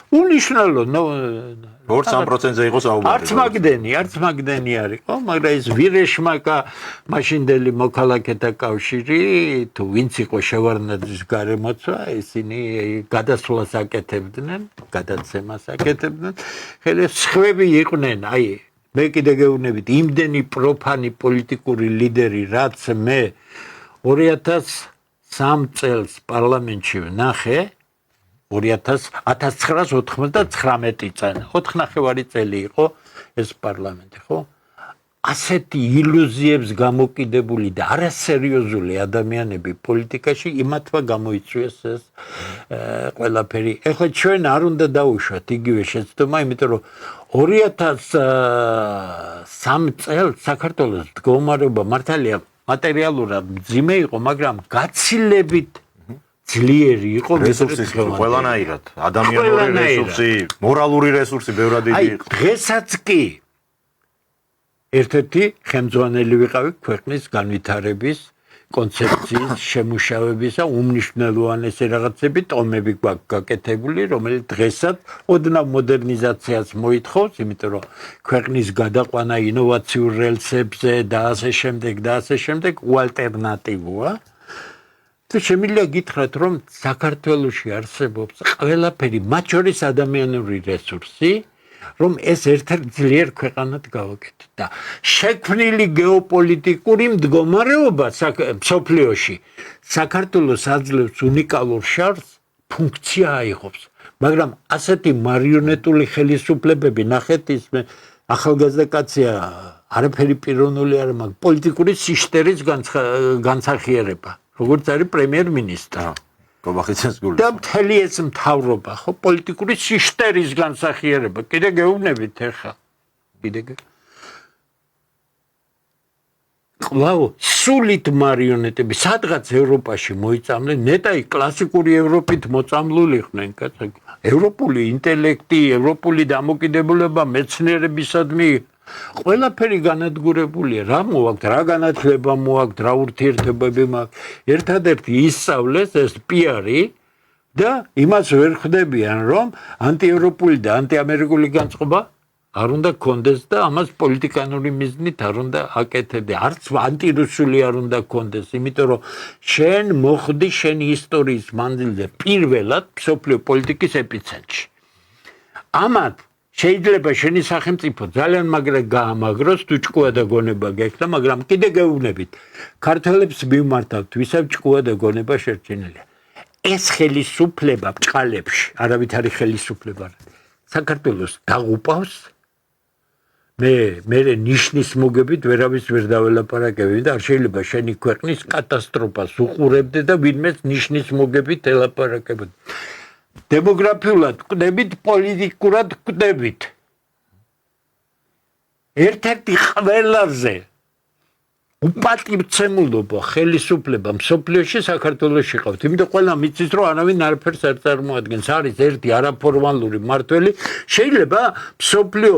უნიშნელო 2-3%-ზე იყო საუბარი. არც მაგდენი არ იყო, მაგრამ ეს ვირეშმაკა მაშინდელი მოქალაქეთა კავშირი თუ ვინც იყო შევარდნაძის გარემოცვა, ისინი გადასვლას აკეთებდნენ, გადაცემას აკეთებდნენ. ხელისხმები იყვნენ, აი, მე კიდე გეუბნებით, იმდენი პროფანი პოლიტიკური ლიდერი, რაც მე 2003 წელს პარლამენტში ვნახე 1999 წელი, 4.5 წელი იყო ეს პარლამენტი, ხო? ასეთი ილუზიებს გამოკიდებული და არასერიოზული ადამიანები პოლიტიკაში იმათმა გამოიწვიეს ეს ყველაფერი. ეხლა ჩვენ არ უნდა დავუშვათ იგივე შეცდომა, იმიტომ რომ 2003 წელს საქართველოს მდგომარეობა მართალია მატერიალურად მძიმე იყო, მაგრამ გაცილებით ძლიერი იყო რესურსის ყველანაირად, ადამიანური რესურსი, მორალური რესურსი ბევრად დიდი იყო. დღესაც კი ერთ-ერთი ხელმძღვანელი ვიყავი ქვეყნის განვითარების კონცეფციის შემუშავების და უმნიშვნელოვანესი რაღაცები ტომები გვაქვს გაკეთებული, რომელიც დღესაც ოდნავ მოდერნიზაციას მოითხოვს, იმიტომ რომ ქვეყნის გადაყვანა ინოვაციურ რელსებზე და ასე შემდეგ უალტერნატივოა. თუ შემიძლია გითხრათ, რომ საქართველოში არსებობს ყველაფერი, მათ შორის ადამიანური რესურსი, რომ ეს ერთ-ერთ ძლიერ ქვეყანად გავაკეთოთ და შექმნილი გეოპოლიტიკური მდგომარეობა მსოფლიოში საქართველოს აძლევს უნიკალურ შარს, ფუნქცია აიღობს, მაგრამ ასეთი მარიონეტული ხელისუფლებები, ნახეთ ის ახალგაზრდა კაცია, არაფერი პიროვნული არ მაქვს, პოლიტიკური სიშტერის განსახიერება. როგორც არის პრემიერ-მინისტრი. გობახიცის გული. და მთელი ეს მთავრობა, ხო, პოლიტიკური სიშტერის განსახიერება. კიდე გეუბნებით ახლა. კვლავ სულით მარიონეტები, სადღაც ევროპაში მოიწამდნენ, ნეტაი კლასიკური ევროპით მოწამლულიყვნენ, კაცო. ევროპული ინტელექტი, ევროპული დამოკიდებულება მეცნიერებისადმი ყველაფერი განადგურებულია. რა მოაქვთ, რა განათლება მოაქვთ, რა ურთიერთობები მაქვთ. ერთადერთი ისწავლეს ეს პიარი და იმას ვერ ხვდებიან, რომ ანტიევროპული და ანტიამერიკული განწყობა არ უნდა კონდეს და ამას პოლიტიკანური მიზნით არ უნდა აკეთებდე. არც ანტირუსული არ უნდა კონდეს, იმიტომ რომ შენ მოხდი შენი ისტორიის მანძილზე პირველად მსოფლიო პოლიტიკის ეპიცენტრში. ამათ შეიძლება შენი სახელმწიფო ძალიან მაგრად გაამაგროს თუ ჭკუა და გონება გექდა, მაგრამ კიდე გეუბნებით. ქართველებს მივმართავთ, ვისაც ჭკუა და გონება შერჩენილია. ეს ხელისუფლება ბჭყალებში, არავით არის ხელისუფლება. საქართველოს დაღუპავს. მე ნიშნის მოგებით ვერავის ვერ დაველაპარაკები და არ შეიძლება შენი ქვეყნის კატასტროფას უყურებდე და ვინმეს ნიშნის მოგებით ელაპარაკებოდი. დემოგრაფიულად კვდებით, პოლიტიკურად კვდებით. ერთ-ერთი ყველაზე უპატივცემულობა ხელისუფლება მსოფლიოში საქართველოში ყავთ. იმიტომ ყველა მიცის რომ არავინ არაფერს არ წარმოადგენს. არის ერთი არაფორმალური მართველი, შეიძლება მსოფლიო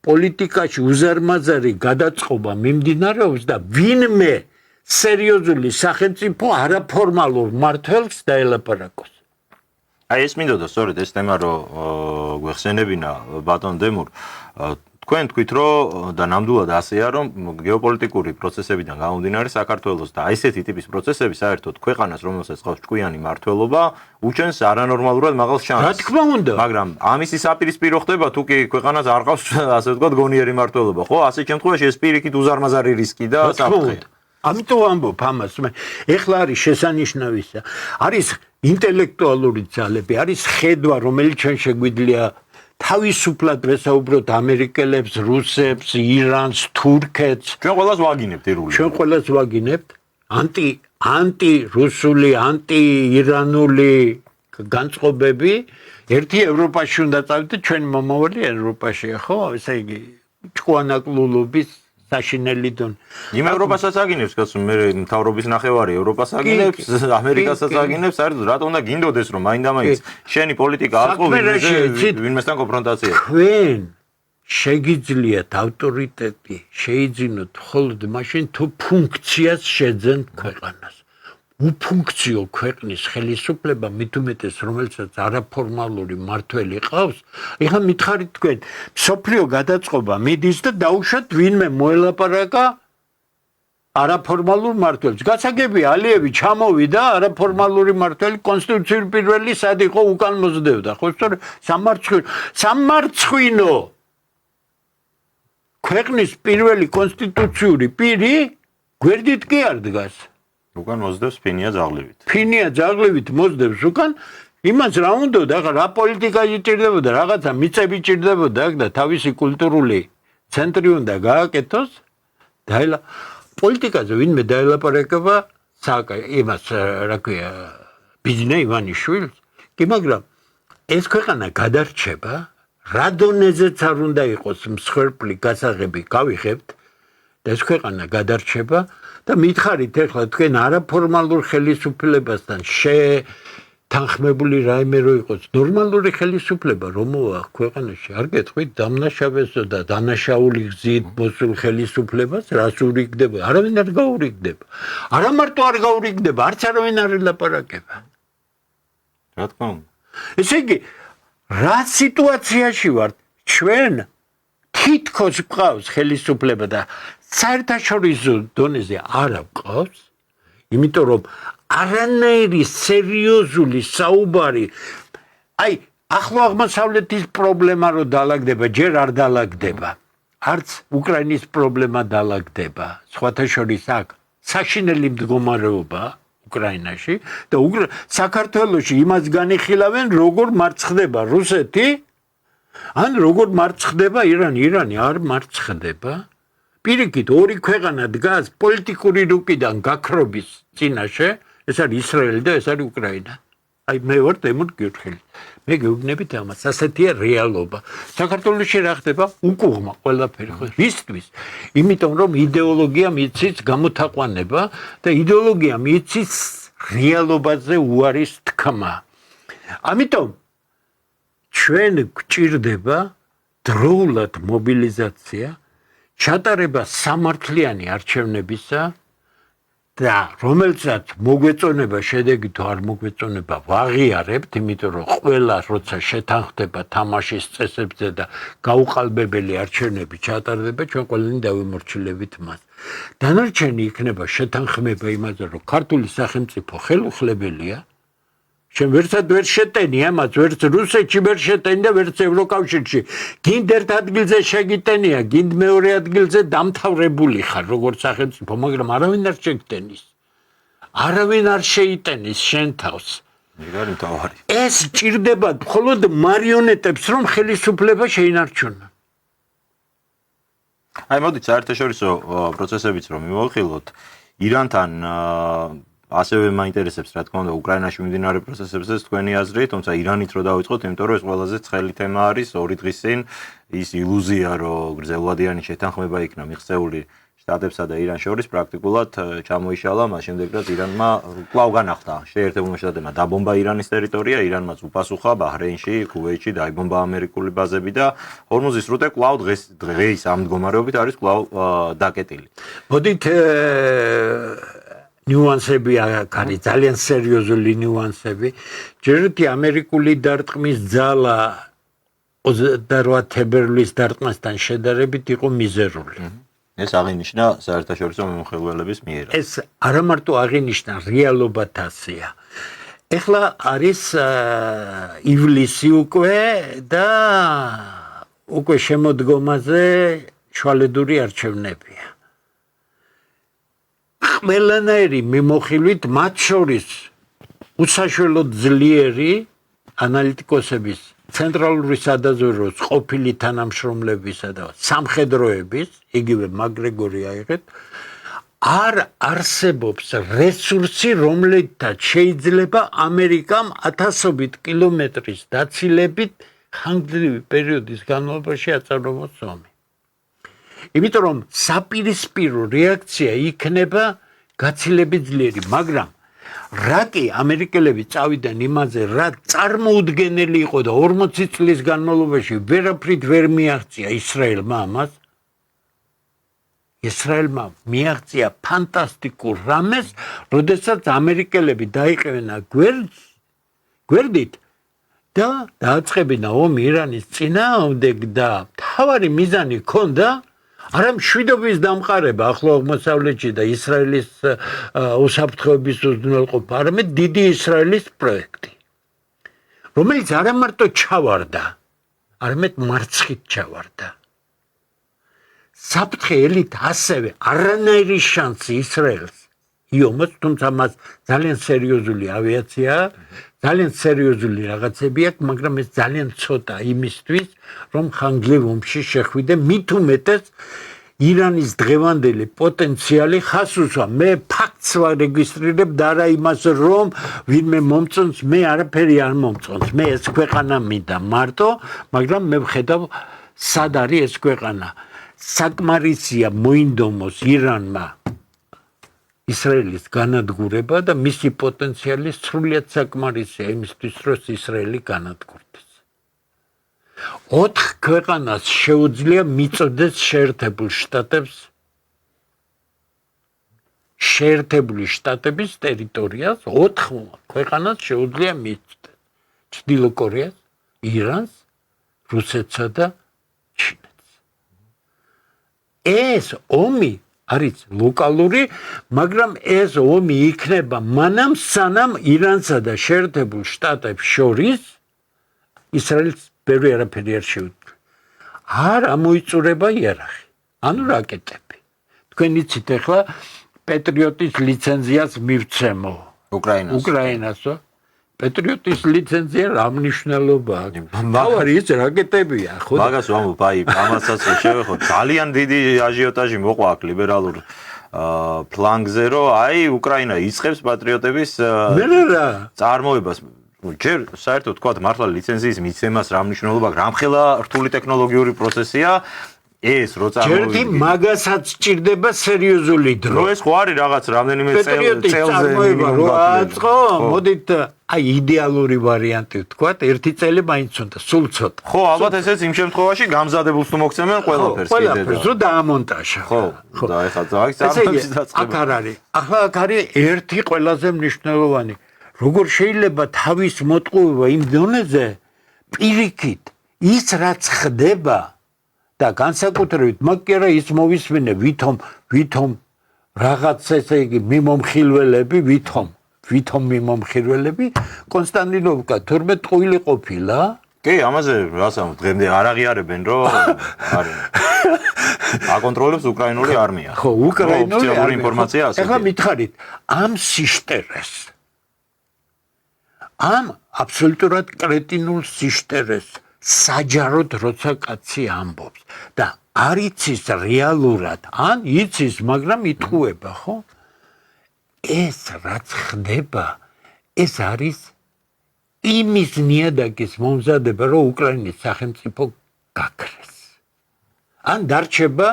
პოლიტიკაში უზარმაზარი გადაწყობა მიმდინარეობს და ვინმე სერიოზული სახელმწიფო არაფორმალურ მმართველს დაელაპარაკოს. აი ეს მინდოდა სწორედ ეს თემა რომ გვეხსენებინა ბატონ დემურ თქვენ თქვით რომ და ნამდვილად ასეა რომ გეოპოლიტიკური პროცესებიდან გამომდინარე საქართველოს და ესეთი ტიპის პროცესები საერთოდ ქვეყანას რომელსაც ყავს ჭკვიანი მმართველობა უჩენს არანორმალურად მაღალ შანსს. რა თქმა უნდა. მაგრამ ამისი საპირისპირო ხდება თუ კი ქვეყანას არ ყავს ასე ვთქვათ გონიერი მმართველობა, ხო? ასეთ შემთხვევაში ეს პირიქით უზარმაზარი რისკი და საფრთხე. ამიტომ ამბობ ამას მე. ეხლა არის შესანიშნავისა. არის ინტელექტუალური ძალები, არის ხედვა, რომელიც ჩვენ შეგვიძლია თავისუფლად ვესაუბროთ ამერიკელებს, რუსებს, ირანს, თურქეთს. ჩვენ ყველას ვაგინებთ ერული. ჩვენ ყველას ვაგინებთ ანტი-რუსული, ანტი-ირანული განწყობები. ერთი ევროპაში უნდა წავიდეთ, ჩვენ მომავალი ევროპაშია, ხო? ესე იგი, ჭკვანაკლულობის საშინელი დონე. იმ ევროპასაც აგინებს, კაცო, მე მთავრობის ნახევარი ევროპას აგინებს, ამერიკასაც აგინებს, საერთოდ რატომ უნდა გინდოდეს რომ მაინდა-მაინც შენი პოლიტიკა აწყო ვინმესთან კონფრონტაცია. თქვენ შეგიძლიათ ავტორიტეტი შეიძინოთ მხოლოდ მაშინ თუ ფუნქციას შეძენთ ქვეყანას. უფუნქციო ქვეყნის ხელისუფლება მით უმეტეს რომელსაც არაფორმალური მმართველი ყავს, ეხლა მითხარით თქვენ, მსოფლიო გადაწყობა მიდის და დაუშვათ ვინმე მოელაპარაკა არაფორმალურ მმართველს. გასაგებია ალიევი ჩამოვიდა, არაფორმალური მმართველი კონსტიტუციური პირველი სად იყო უკან მოსდევდა, ხო სწორედ სამარცხვინო ქვეყნის პირველი კონსტიტუციური პირი გვერდით კი არ დგას. უკან მოსდევს ფინია ძაღლივით. ფინია ძაღლივით მოსდევს უკან, იმას რა უნდოდა, ახლა რა პოლიტიკა იჭირდებოდა, რაღაცა მიწები იჭირდებოდა და თავისი კულტურული ცენტრი უნდა გააკეთოს. პოლიტიკაზე ვინმე დაელაპარაკება იმას რა ქვია ბიზნე ივანიშვილს, კი მაგრამ ეს ქვეყანა გადარჩება, რა დონეზეც არ უნდა იყოს მსხვერპლი გასაღები გავიხებთ და ეს ქვეყანა გადარჩება და მითხარით ეხლა თქვენ არაფორმალურ ხელისუფლებასთან თანხმებული რაიმე რო იყოს ნორმალური ხელისუფლება რომ მოვა ქვეყანაში არ გეტყვით დამნაშავესო და დანაშაული გზით მოსულ ხელისუფლებას რას ურიგდება არავინ არ გაურიგდება არა მარტო არ გაურიგდება არც არავინ არ ელაპარაკება რა თქმა უნდა ესე იგი რა სიტუაციაში ვართ ჩვენ თითქოს გვყავს ხელისუფლება და საერთაშორისო დონეზე არ გვყავს იმიტომ რომ არანაირი სერიოზული საუბარი აი ახლო აღმოსავლეთის პრობლემა რო დაალაგდება ჯერ არ დაალაგდება არც უკრაინის პრობლემა დაალაგდება სხვათა შორის აქ საშინელი მდგომარეობა უკრაინაში და საქართველოში იმას განიხილავენ როგორ მარცხდება რუსეთი ან როგორ მარცხდება ირანი არ მარცხდება პირიქით ორი ქვეყანა დგას პოლიტიკური რუკიდან გაქრობის წინაშე ეს არის ისრაელი და ეს არის უკრაინა აი მე ვარ დემურ გიორგელი მე გეუბნებით ამას ასეთია რეალობა საქართველოში რა ხდება უკუღმა ყველაფერი ხო რისთვის იმიტომ რომ იდეოლოგია მიცის გამოთაყვანება და იდეოლოგია მიცის რეალობაზე უარის თქმა ამიტომ ჩვენ გვჭირდება დროულად მობილიზაცია ჩატარება სამართლიანი არჩევნებისა და რომელსაც მოგვეწონება შედეგი თუ არ მოგვეწონება ვაღიარებთ, იმიტომ რომ ყველა როცა შეთანხმდება თამაშის წესებზე და გაუყალბებელი არჩევნები ჩატარდება, ჩვენ ყველანი დავიმორჩილებით მას. დანარჩენი იქნება შეთანხმება იმაზე, რომ ქართული სახელმწიფო ხელუხლებელია. შენ ვერცად ვერ შეტენი ამას, ვერც რუსეთში ვერ შეტენი და ვერც ევროკავშირში. გინდ ერთ ადგილზე შეგიტენია, გინდ მეორე ადგილზე დამთავრებული ხარ, როგორც სახელმწიფო, მაგრამ არავინ არ შეგტენის. არავინ არ შეიტენის შენ თავს. მიგარი მთავარი. ეს ჭირდება მხოლოდ მარიონეტებს, რომ ხელისუფლება შეინარჩუნონ. აი მოდით საერთაშორისო პროცესებიც რომ მივახილოთ, ირანთან ასევე მაინტერესებს რა თქმა უნდა უკრაინაში მიმდინარე პროცესებზეც თქვენი აზრი, თუმცა ირანით რო დავიწყოთ, იმიტომ რომ ეს ყველაზე ცხელი თემა არის, 2 დღის წინ ის ილუზია, რომ გრძელვადიანი შეთანხმება იქნა მიღწეული შტატებსა და ირანს შორის პრაქტიკულად ჩამოიშალა, მას შემდეგ რაც ირანმა კვლავ განახდა შეერთებულმა შტატებმა დაბომბა ირანის ტერიტორია, ირანმაც უპასუხა ბაჰრეინში, ქუვეითში დაიბომბა ამერიკული ბაზები და ჰორმუზის სრუტე კვლავ დღეს ამ მდგომარეობით არის კვლავ დაკეტილი. მოდით ნიუანსები აქ არის, ძალიან სერიოზული ნიუანსები. ჯერეთი ამერიკული დარტყმის ძალა 28 თებერვლის დარტყმასთან შედარებით იყო მიზერული. ეს აღინიშნა საერთაშორისო მიმოხილველების მიერ. ეს არა მარტო აღინიშნა, რეალობად ასეა. ეხლა არის ივლისი უკვე და უკვე შემოდგომაზე შვალედური არჩევნებია. ყველანაირი მიმოხილვით, მათ შორის უსაშველოდ ძლიერი ანალიტიკოსების, ცენტრალური სადაზვერვოს ყოფილი თანამშრომლებისა და სამხედროების, იგივე მაკგრეგორი აიღეთ, არ არსებობს რესურსი, რომლითაც შეიძლება ამერიკამ ათასობით კილომეტრის დაცილებით ხანგრძლივი პერიოდის განმავლობაში აწარმოოს ომი. იმიტომ რომ საპირისპირო რეაქცია იქნება გაცილებით ძლიერი, მაგრამ რა კი ამერიკელები წავიდნენ იმაზე, რა წარმოუდგენელი იყო და 40 წლის განმავლობაში ვერაფრით ვერ მიაღწია ისრაელმა ამას. ისრაელმა მიაღწია ფანტასტიკურ რამეს, როდესაც ამერიკელები დაიყევნა გვერდით და დააწყებინა ომი ირანის წინააღმდეგ და მთავარი მიზანი ჰქონდა არა მშვიდობის დამყარება ახლო აღმოსავლეთში და ისრაელის უსაფრთხოების უზრუნველყოფა, არამედ დიდი ისრაელის პროექტი, რომელიც არა მარტო ჩავარდა, არამედ მარცხით ჩავარდა. საფრთხე ელით ასევე არანაირი შანსი ისრაელს იომოს, თუმცა მას ძალიან სერიოზული ავიაცია, ძალიან სერიოზული რაღაცები აქვს, მაგრამ ეს ძალიან ცოტა იმისთვის, რომ ხანგრძლივ ომში შეხვიდე, მით უმეტეს ირანის დღევანდელი პოტენციალი ხას უსვა. მე ფაქტს ვარეგისტრირებ და არა იმას, რომ ვინმე მომწონს, მე არაფერი არ მომწონს. მე ეს ქვეყანა მინდა მარტო, მაგრამ მე ვხედავ სად არის ეს ქვეყანა. საკმარისია მოინდომოს ირანმა ისრაელის განადგურება და მისი პოტენციალი სრულიად საკმარისია იმისთვის, რომ ისრაელი განადგურდეს. 4 ქვეყანას შეუძლია მიწოდეს შეერთებული შტატების ტერიტორიას, 4 ქვეყანას შეუძლია მიწოდეს. ჩრდილო კორეას, ირანს, რუსეთსა და ჩინეთს. ეს ომი არის ლოკალური, მაგრამ ეს ომი იქნება მანამ სანამ ირანსა და შეერთებულ შტატებს შორის ისრაელს ბევრი არაფერი არ შეუძლია. არ ამოიწურება იარაღი, ანუ რაკეტები. თქვენ იცით ახლა პეტრიოტის ლიცენზიას მივცემო უკრაინასო. პეტრიოტის ლიცენზია რა მნიშვნელობა აქვს? მთავარი ის რაკეტებია, ხო? მაგას ვამბობ, აი, ამასაც შევეხოთ. ძალიან დიდი აჟიოტაჟი მოყვა აქ ლიბერალურ ფლანგზე, რომ აი უკრაინა იწყებს პატრიოტების წარმოებას. ჯერ საერთოდ თქვა მართლა ლიცენზიის მიცემას რა მნიშვნელობა აქვს? რამხელა რთული ტექნოლოგიური პროცესია. ეს რო ჯერთი მაგასაც სჭირდება სერიოზული დრო. რო ეს ხო არის რაღაც რამდენიმე პეტრიოტის წარმოება რო აწყო, მოდით აი იდეალური ვარიანტი ვთქვათ, ერთი წელი მაინც უნდა, სულ ცოტა. ხო, ალბათ ესეც იმ შემთხვევაში გამზადებულს თუ მოგცემენ ყველაფერს კიდე. ყველაფერს რო დაამონტაჟა. ხო, და ეხლა აქ წარმოების დაწყება. აქ არ არის. ახლა აქ არის ერთი ყველაზე მნიშვნელოვანი. როგორ შეიძლება თავის მოტყუება იმ დონეზე პირიქით ის რაც ხდება და განსაკუთრებით მაგ კი არა ის მოვისმინე ვითომ რაღაც ესე იგი მიმომხილველები ვითომ მიმომხილველები კონსტანტინოვკა 12 ტყუილი ყოფილა კი ამაზე რასამ დღემდე არ აღიარებენ რომ არის აკონტროლებს უკრაინული არმია ხო უკრაინული ოფიციალური ინფორმაცია ასეთი ეხლა მითხარით ამ სიშტერეს ამ აბსოლუტურად კრეტინულ სიშტერეს საჯაროდ როცა კაცი ამბობს და არ იცის რეალურად ან იცის მაგრამ იტყუება ხო ეს რაც ხდება ეს არის იმის ნიადაგის მომზადება რომ უკრაინის სახელმწიფო გაქრეს ან დარჩება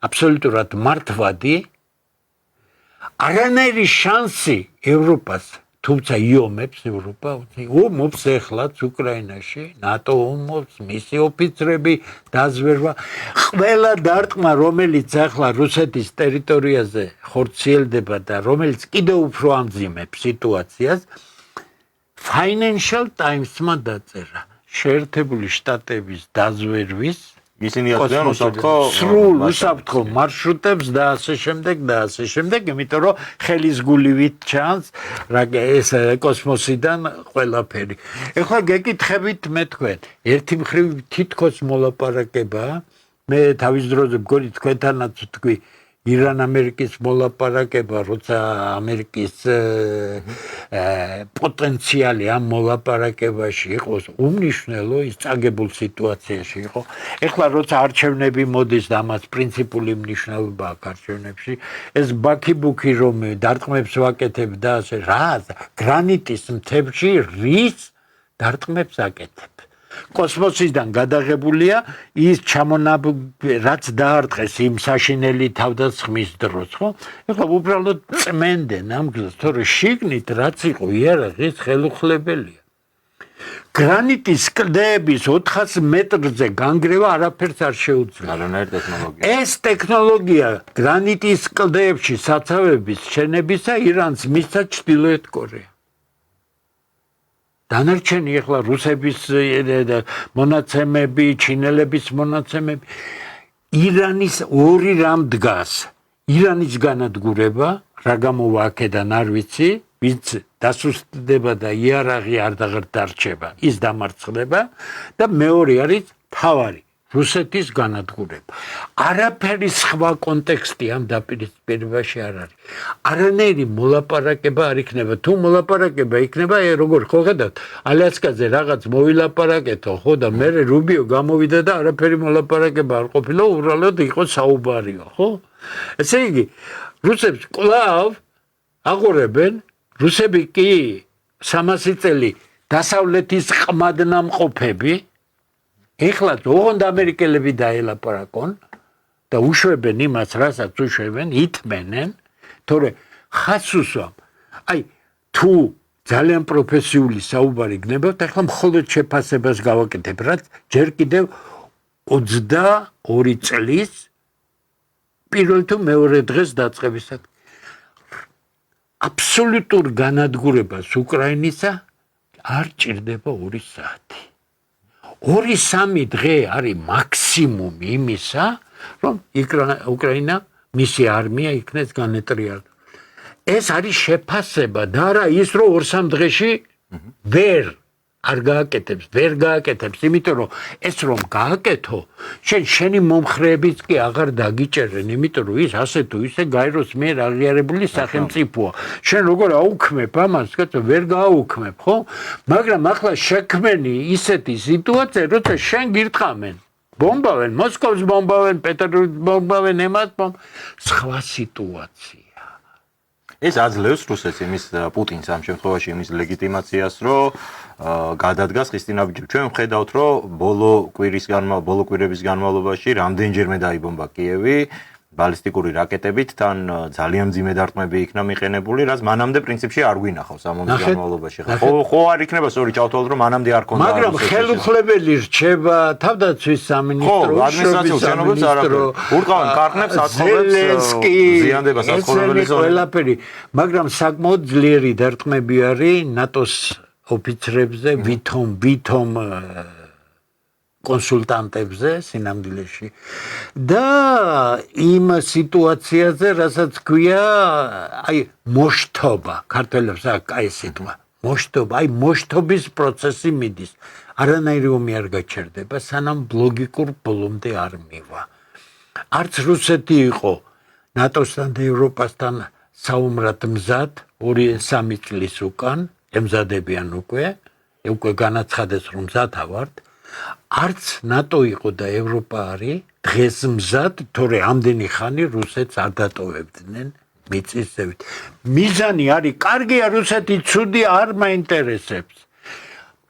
აბსოლუტურად მართვადი არანაირი შანსი ევროპას თუმცა იომებს ევროპა ომობს ეხლაც უკრაინაში ნატო ომობს მისი ოფიცრები დაზვერვა ყველა დარტყმა რომელიც ახლა რუსეთის ტერიტორიაზე ხორციელდება და რომელიც კიდევ უფრო ამძიმებს სიტუაციას Financial Times-მა დაწერა შეერთებული შტატების დაზვერვის ისინი აწვდიან სრულ უსაფრთხო მარშრუტებს და ასე შემდეგ, იმიტომ რომ ხელისგულივით ჩანს ეს კოსმოსიდან ყველაფერი. ეხლა გეკითხებით მე თქვენ, ერთი მხრივ თითქოს მოლაპარაკება, მე თავის დროზე მგონი თქვენთანაც ვთქვი ირან-ამერიკის მოლაპარაკება, როცა ამერიკის პოტენციალი ამ მოლაპარაკებაში იყოს უმნიშვნელო, ის წაგებულ სიტუაციაში იყო. ეხლა როცა არჩევნები მოდის და ამას პრინციპული მნიშვნელობა აქვს არჩევნებში, ეს ბაქი-ბუქი რომ დარტყმებს ვაკეთებ და ასე რა, გრანიტის მთებში რის დარტყმებს აკეთებ. კოსმოსიდან გადაღებულია ის რაც დაარტყეს იმ საშინელი თავდასხმის დროს, ხო? ეხლა უბრალოდ წმენდნენ ამ გზას, თორე შიგნით რაც იყო იარაღის ხელუხლებელია. გრანიტის კლდეების 400 მეტრზე განგრევა არაფერს არ შეუძლია. არანაირი ტექნოლოგია. ეს ტექნოლოგია გრანიტის კლდეებში საცავების შენებისა ირანს მისცა ჩრდილოეთ კორეა. დანარჩენი ახლა რუსების მონაცემები, ჩინელების მონაცემები ირანის ორი რამ დგას. ირანის განადგურება, რა გამოვა აქედან არ ვიცი, ვინც დასუსტდება და იარაღი არ დარჩება, ის დამარცხდება და მეორე არის თავარი რუსეთის განადგურება. არაფერი სხვა კონტექსტი ამ დაპირისპირებაში არ არის. არანაირი მოლაპარაკება არ იქნება. თუ მოლაპარაკება იქნება, როგორ ხო ხედავთ, ალიასკაზე რაღაც მოვილაპარაკეთო, ხო და მე რუბიო გამოვიდა და არაფერი მოლაპარაკება არ ყოფილა, უბრალოდ იყო საუბარიო, ხო? ესე იგი, რუსებს კვლავ აღორებენ, რუსები კი 300 წელი დასავლეთის ყმადნამყოფები ეხლა ოღონდ ამერიკელები დაელაპარაკონ და უშვებენ იმას, რასაც უშვებენ, ითმენენ, თორე ხას უსვამ. აი, თუ ძალიან პროფესიული საუბარი გნებავთ, ახლა მხოლოდ შეფასებას გავაკეთებ, რაც ჯერ კიდევ 22 წლის პირველ თუ მეორე დღეს დაწყებისად აბსოლუტურ განადგურებას უკრაინისა არ ჭირდება 2 საათი. 2-3 დღე არის მაქსიმუმი იმისა, რომ უკრაინა მისი არმია იქნეს განეტრიალებული. ეს არის შეფასება და არა ის, რომ 2-3 დღეში ვერ გააკეთებს, იმიტომ რომ ეს რომ გააკეთო, შენი მომხრეებიც კი აღარ დაგიჭერენ, იმიტომ რომ ის ასე თუ ისე გაეროს მიერ აღიარებული სახელმწიფოა. შენ როგორ აუქმებ ამას, კაცო, ვერ გააუქმებ, ხო? მაგრამ ახლა შექმენი ისეთი სიტუაცია, როცა შენ გირთხამენ, ბომბავენ, მოსკოვს ბომბავენ, პეტერბურგს ბომბავენ, ემას სხვა სიტუაცია. ეს აძლევს რუსეთს იმის პუტინს ამ შემთხვევაში იმის ლეგიტიმაციას, რომ გადადგას ხისტინაბიჯი. ჩვენ ვხედავთ, რომ ბოლო კვირების განმავლობაში რამდენჯერმე დაიბომბა კიევი ბალისტიკური რაკეტებით, თან ძალიან მძიმე დარტყმები იქნა მიყენებული, რაც მანამდე პრინციპში არ გვინახავს ამ ომის განმავლობაში. ხო არ იქნება სწორი ჩავთვალოთ, რომ მანამდე არ ქონდა. მაგრამ ხელუხლებელი რჩება თავდაცვის სამინისტრო, ადმინისტრაციულ შენობებს არაფერი. ურყავენ კარნებს, აცხოვებს, ზიანდება საცხოვრებელი ზონა. ყველაფერი, მაგრამ საკმაოდ ძლიერი დარტყმები არის ნატოს ოფიცრებზე, ვითომ კონსულტანტებზე სინამდვილეში და იმ სიტუაციაზე, რასაც ქვია, აი მოშთობა, ქართველებს აქვს აი სიტყვა, მოშთობა, აი მოშთობის პროცესი მიდის. არანაირი ომი არ გაჩერდება, სანამ ლოგიკურ ბოლომდე არ მივა. არც რუსეთი იყო ნატოსთან და ევროპასთან საომრად მზად 2-3 წლის უკან, ემზადებიან უკვე განაცხადეს რომ მზად ავართ. არც ნატო იყო და ევროპა არის დღეს მზად, თორე ამდენი ხანი რუსეთს არ დატოვებდნენ მიწისზევით. მიზანი არის, კარგია რუსეთი ცუდი არ მაინტერესებს.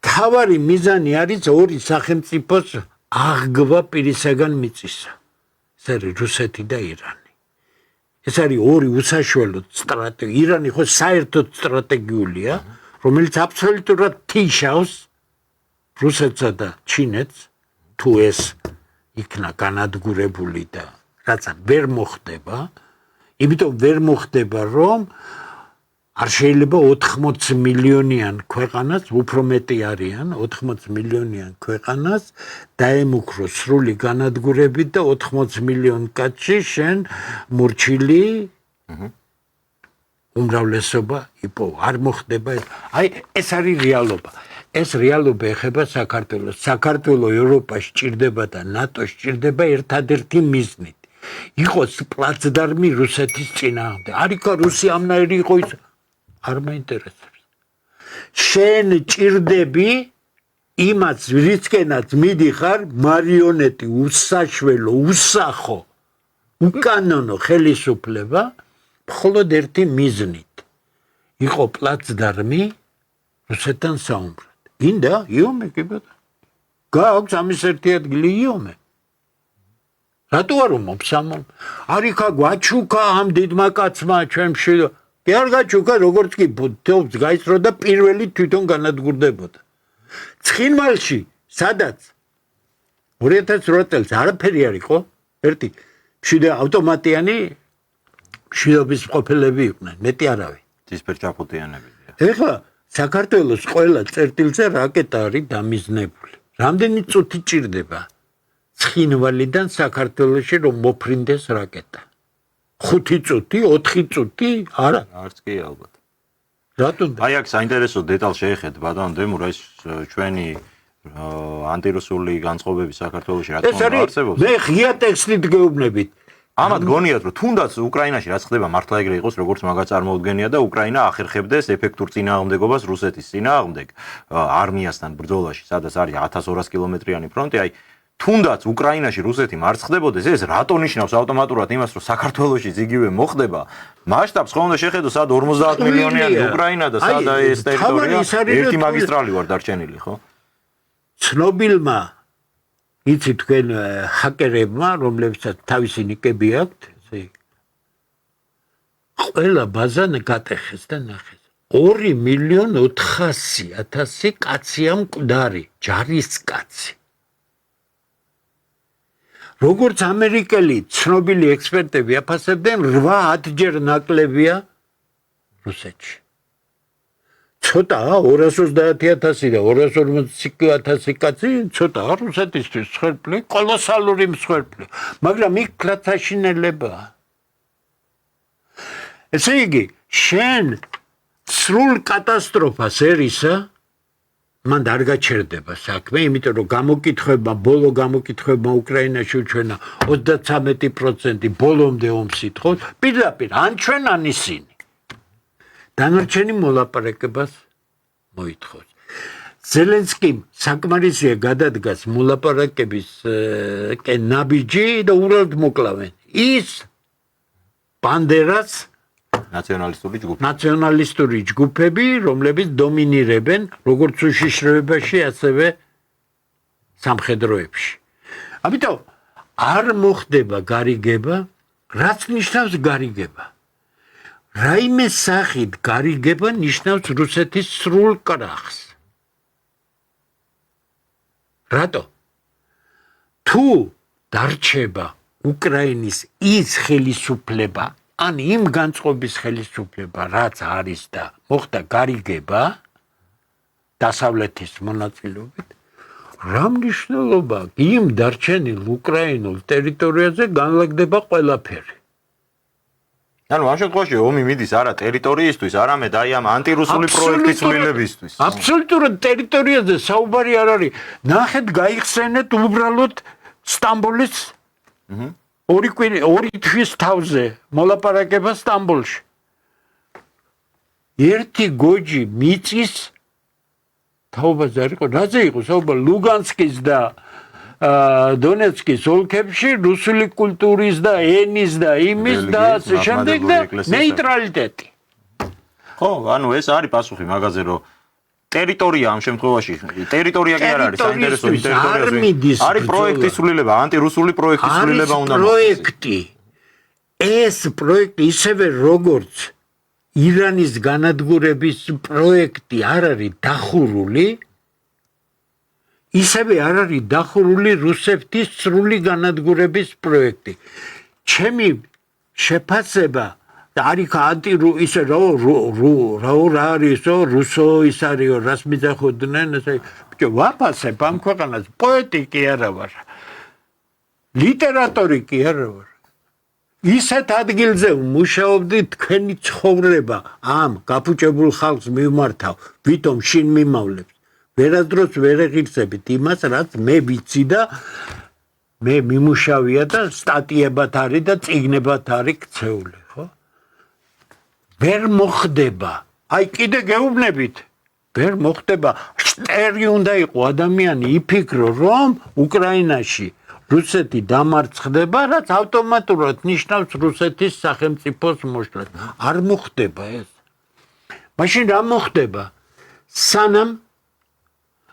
თავარი მიზანი არის ორი სახელმწიფოს აღგვა პირისაგან მიწისა. ეს არის რუსეთი და ირანი. ეს არის ორი უსაშუალო სტრატეგია. ირანი ხო საერთოდ სტრატეგიულია, რომელიც აბსოლუტურად თიშავს რუსეთსა და ჩინეთს, თუ ეს იქნა განადგურებული და რაცა ვერ მოხდება, იმიტომ ვერ მოხდება, რომ არ შეიძლება 80 მილიონიან ქვეყანას, უფრო მეტი არიან, 80 მილიონიან ქვეყანას დაემუქროს სრული განადგურებით და 80 მილიონ კაცი შენ მორჩილი უმრავლესობა იპოვა. არ მოხდება ეს. აი ეს არის რეალობა. ეს რეალობა ეხება საქართველოს. საქართველო ევროპაში ჭირდება და ნატოში ჭირდება ერთადერთი მიზნით. იყოს პლაცდარმი რუსეთის წინააღმდეგ. არიქა რუსი ამნაირი იყო ის არ მაინტერესებს. შენ ჭირდები იმაც რისკენაც მიდიხარ მარიონეტი, უსაშველო, უსახო, უკანონო ხელისუფლება მხოლოდ ერთი მიზნით. იყო პლაცდარმი რუსეთთან საუბრად. გინდა იომე კი ბატონო. გააქვს ამის ერთი ადგილი იომე. რატო არ მომსამომ? არიქა გვაჩუქა ამ დიდმა კაცმა ჩვენში. კი არ გაჩუქა, როგორც კი თობს გაისრო და პირველი თვითონ განადგურდებოდა. ცხინვალში, სადაც 2008 წელს არაფერი არ იყო, ერთი მშვიდე ავტომატიანი მშვიდობის მყოფელები იყვნენ, მეტი არავინ. დისპერჩაფუტიანები. ეხლა საქართველოს ყველა წერტილზე რაკეტა არის დამიზნებული. რამდენი წუთი ჭირდება ცხინვალიდან საქართველოში რომ მოფრინდეს რაკეტა? 5 წუთი, 4 წუთი? არა. არც კი ალბათ. რატომ? აი აქ საინტერესო დეტალს შეეხეთ ბატონ დემურ, ეს ჩვენი ანტირუსული განწყობები საქართველოში რა თქმა უნდა არსებობს. მე ღია ტექსტით გეუბნებით. ამათ გონიათ რომ თუნდაც უკრაინაში რაც ხდება მართლა ეგრე იყოს როგორც მაგა წარმოუდგენია და უკრაინა ახერხებდეს ეფექტურ წინააღმდეგობას რუსეთის წინააღმდეგ არმიასთან ბრძოლაში, სადაც არის 1200 კილომეტრიანი ფრონტი, აი თუნდაც უკრაინაში რუსეთი მარცხდებოდეს, ეს რატო ნიშნავს ავტომატურად იმას, რომ საქართველოში იგივე მოხდება? მასშტაბს ხომ უნდა შეხედოს, სად 50 მილიონიანი უკრაინა და სად ეს ტერიტორია, ერთი მაგისტრალი ვარ დარჩენილი, ხო? ცნობილმა იცი თქვენ ჰაკერებმა, რომლებსაც თავისი ნიკები აქვთ, ესე ყველა ბაზა გატეხეს და ნახეს. 2.400.000 კაცია მკვდარი, ჯარისკაცი. როგორც ამერიკელი ცნობილი ექსპერტები აფასებდნენ, 8-ჯერ ნაკლებია რუსეთში. ცოტაა 230,000 და 240,000 კაცი, ცოტაა რუსეთისთვის მსხვერპლი, კოლოსალური მსხვერპლი, მაგრამ იქ კლაცაშინელებაა. ესე იგი, შენ სრულ კატასტროფას ერისა მან არ გაჩერდება საქმე, იმიტომ რომ ბოლო გამოკითხვებმა უკრაინაში უჩვენა 33% ბოლომდე ომს ითხოვს, პირდაპირ ან ჩვენ ან ისინი. დანარჩენი მოლაპარაკებას მოითხოვს. ზელენსკიმ საკმარისია გადადგას მოლაპარაკების ნაბიჯი და უბრალოდ მოკლავენ. ის ბანდერას ნაციონალისტური ჯგუფი. ნაციონალისტური ჯგუფები, რომლებიც დომინირებენ როგორც უშიშროებაში, ასევე სამხედროებში. ამიტომ არ მოხდება გარიგება, რაც ნიშნავს გარიგება. რაიმე სახით გარიგება ნიშნავს რუსეთის სრულ კრახს. რატო? თუ დარჩება უკრაინის ის ხელისუფლება, ან იმ განწყობის ხელისუფლება, რაც არის და მოხდა გარიგება დასავლეთის მონაწილეობით, რა მნიშვნელობა იმ დარჩენილ უკრაინულ ტერიტორიაზე განლაგდება ყველაფერი. ანუ ამ შემთხვევაში ომი მიდის არა ტერიტორიისთვის, არამედ აი ამ ანტირუსული პროექტის ცვლილებისთვის. აბსოლუტურად ტერიტორიაზე საუბარი არ არის. ნახეთ, გაიხსენეთ უბრალოდ სტამბოლის ორი თვის თავზე მოლაპარაკება სტამბოლში. ერთი გოჯი მიწის თაობაზე არ იყო, რაზე იყო საუბარი ლუგანსკის და დონეცკის ოლქებში რუსული კულტურის და ენის და იმის და ასე შემდეგ და ნეიტრალიტეტი. ხო, ანუ ეს არის პასუხი მაგაზე, რომ ტერიტორია ამ შემთხვევაში ტერიტორია კი არ არის საინტერესო ტერიტორიაზე. არის პროექტის ცვლილება, ანტირუსული პროექტის ცვლილება უნდა მოხდეს. პროექტი. ეს პროექტი ისევე როგორც ირანის განადგურების პროექტი არ არის დახურული, ისევე არ არის დახურული რუსეთის სრული განადგურების პროექტი. ჩემი შეფასება არის ისე რა არისო რუსო ის არისო რას მიძახოდნენ ესე ბიჭო ვაფასებ ამ ქვეყანას პოეტი კი არა ვარ ლიტერატორი კი არა ვარ ისეთ ადგილზე მუშაობდი თქვენი ცხოვრება ამ გაფუჭებულ ხალხს მიმართავ ვითომ შინ მიმავლებს ვერასდროს ვერ ეღირსებით იმას რაც მე ვიცი და მე მიმუშავია და სტატიებად არის და წიგნებად არის ქცეული ვერ მოხდება. აი კიდე გეუბნებით. ვერ მოხდება. შტერი უნდა იყოს ადამიანი იფიქრო რომ უკრაინაში რუსეთი დამარცხდება, რაც ავტომატურად ნიშნავს რუსეთის სახელმწიფოს მოშლას. არ მოხდება ეს. მაშინ რა მოხდება? სანამ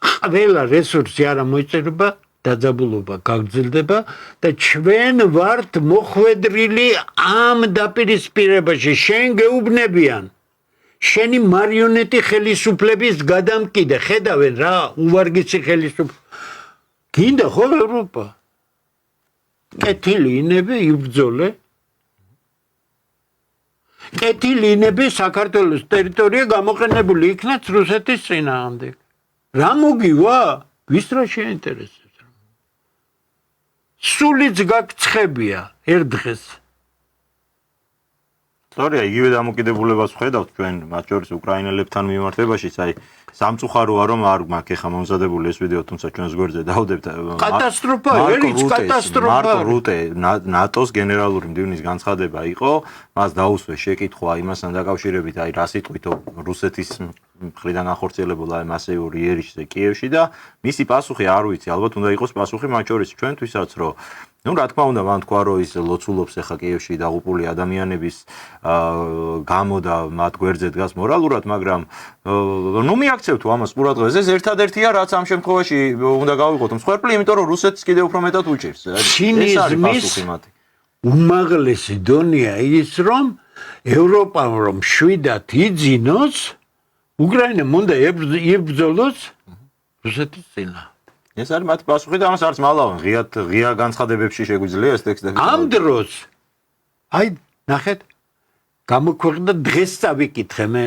ყველა რესურსი არ მოიწერება დაძაბულობა გაგრძელდება და ჩვენ ვართ მოხვედრილი ამ დაპირისპირებაში შენ გეუბნებიან შენი მარიონეტი ხელისუფლების გადამკიდე ხედავენ რა უვარგისი ხელისუფლება გინდა ხო ევროპა კეთილი ინები იბრძოლე კეთილი ინები საქართველოს ტერიტორია გამოყენებული იქნათ რუსეთის წინააღმდეგ რა მოგივა ვის რა შეინტერესებს სულიც გაგცხებია ერთ დღეს. სწორია, იგივე დამოკიდებულებას ვხედავთ ჩვენ მათ შორის უკრაინელებთან მიმართებაში, აი სამწუხაროა რომ არ მაქვს ეხა მომზადებული ეს ვიდეო, თუმცა ჩვენს გვერდზე დავდებთ. კატასტროფა, ერიც კატასტროფა. მარკო რუტე ნატოს გენერალური მდივნის განცხადება იყო, მას დაუსვეს შეკითხვა იმასთან დაკავშირებით, აი რა სიტყვითო რუსეთის მხრიდან ახორციელებულა აი მასიური იერიშზე კიევში და მისი პასუხი არ ვიცი, ალბათ უნდა იყოს პასუხი მათ შორის ჩვენთვისაც, რომ ну, რა თქმა უნდა, მან თქვა, რომ ის ლოცულობს ახლა კიევში დაღუპული ადამიანების გამო და მათ გვერდზე დგას მორალურად, მაგრამ ну, მიაქცევ თუ ამას ყურადღებას, ეს ერთადერთია, რაც ამ შემთხვევაში უნდა გავიყოთ მსხვერპლი, იმიტომ რომ რუსეთს კიდევ უფრო მეტად უჭირს. ეს არის პასუხი მათი. უმაღლესი დონეა ის, რომ ევროპა რომ შვიდად იძინოს, უკრაინამ უნდა იბრძოლოს რუსეთის წინააღმდეგ. ეს არის მათი პასუხი და ამას არც მალავენ, ღია განცხადებებში შეგვიძლია ეს ტექსტები. ამ დროს აი ნახეთ გამოქვეყნდა დღეს წავიკითხე მე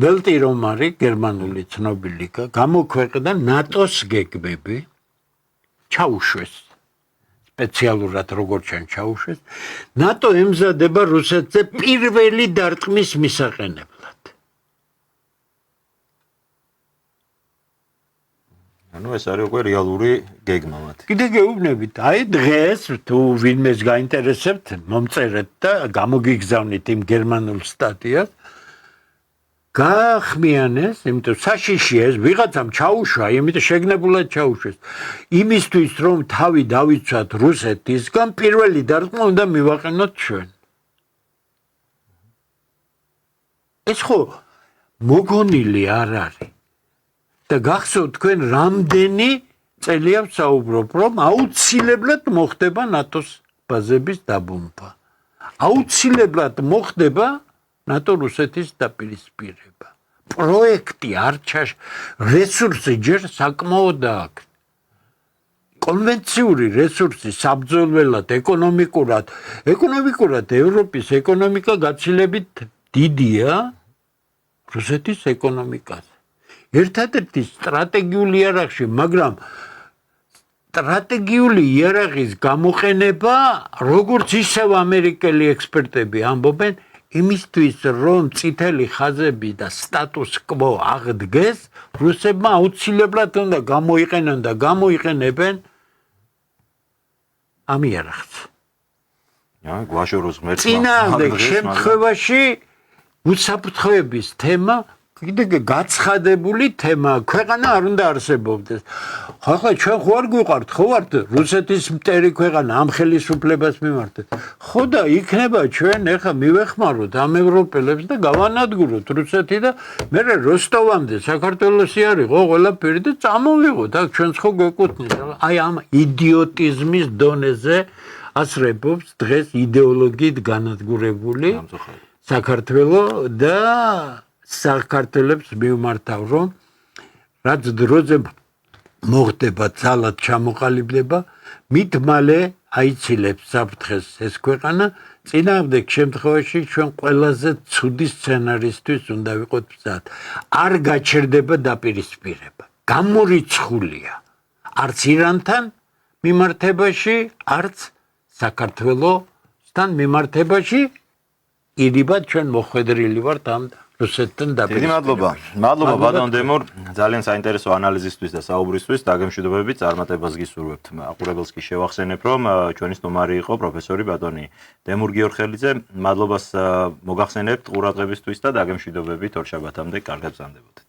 ველტი რომ არის გერმანული ცნობილი გამოქვეყნდა ნატოს გეგმები ჩაუშვეს სპეციალურად როგორც ჩვენ ჩაუშვეს ნატო ემზადება რუსეთზე პირველი დარტყმის მისაყენებლად ანუ ეს არის უკვე რეალური გეგმა მათი. კიდე გეუბნებით, აი დღეს თუ ვინმეს გაინტერესებთ, მომწერეთ და გამოგიგზავნით იმ გერმანულ სტატიას. გაახმიანეს, იმიტომ საშიშია ეს ვიღაცამ ჩაუშვა, იმიტომ შეგნებულად ჩაუშვეს. იმისთვის რომ თავი დავიცვათ რუსეთისგან, პირველი დარტყმა უნდა მივაყენოთ ჩვენ. ეს ხო მოგონილი არ არის. და გახსოვთ თქვენ რამდენი წელია ვსაუბრობ, რომ აუცილებლად მოხდება ნატოს ბაზების დაბომბვა. აუცილებლად მოხდება ნატო-რუსეთის დაპირისპირება. პროექტი არ რესურსი ჯერ საკმაოდ აქვს. კონვენციური რესურსი საბრძოლველად, ეკონომიკურად ევროპის ეკონომიკა გაცილებით დიდია რუსეთის ეკონომიკაზე. ერთადერთი სტრატეგიული იარაღში, მაგრამ სტრატეგიული იარაღის გამოყენება, როგორც ისევ ამერიკელი ექსპერტები ამბობენ, იმისთვის, რომ წითელი ხაზები და სტატუს კვო აღდგეს, რუსებმა აუცილებლად უნდა გამოიყენონ და გამოიყენებენ ამ იარაღს. გვაშოროს ღმერთმა. წინააღმდეგ შემთხვევაში უსაფრთხოების თემა კიდე გაცხადებული თემა, ქვეყანა არ უნდა არსებობდეს. ხახლა ჩვენ ხო არ გვიყართ, ხო ვართ რუსეთის მტერი ქვეყანა ამ ხელისუფლებას მიმართეთ. ხო და იქნება ჩვენ ეხა მივეხმაროთ ამ ევროპელებს და გავანადგუროთ რუსეთი და მე როსტოვამდე საქართველოსი არისო ყველაფერი და წამოვიღოთ. აქ ჩვენც ხო გვეკუთვნის. აი ამ იდიოტიზმის დონეზე ასრებობს დღეს იდეოლოგიით განადგურებული საქართველო და საქართველოს მიმართავ, რომ რაც დროზე მოხდება ძალად ჩამოყალიბდება, მით მალე აიცილებს საფრთხეს ეს ქვეყანა, წინააღმდეგ შემთხვევაში ჩვენ ყველაზე ცუდი სცენარისთვის უნდა ვიყოთ მზად. არ გაჩერდება დაპირისპირება. გამორიცხულია. არც ირანთან მიმართებაში, არც საქართველოსთან მიმართებაში, ირიბად ჩვენ მოხვედრილი ვართ ამ რუსეთთან დაპირისპირებაში. მადლობა ბატონ დემურ, ძალიან საინტერესო ანალიზისთვის და საუბრისთვის, დაგემშვიდობებით, წარმატებას გისურვებთ. აყურებელს კი შევახსენებ, რომ ჩვენი სტუმარი იყო პროფესორი ბატონი დემურ გიორხელიძე. მადლობას მოგახსენებთ ყურადღებისთვის და დაგემშვიდობებით ორ შაბათამდე კარგად ბრძანდებოდეთ.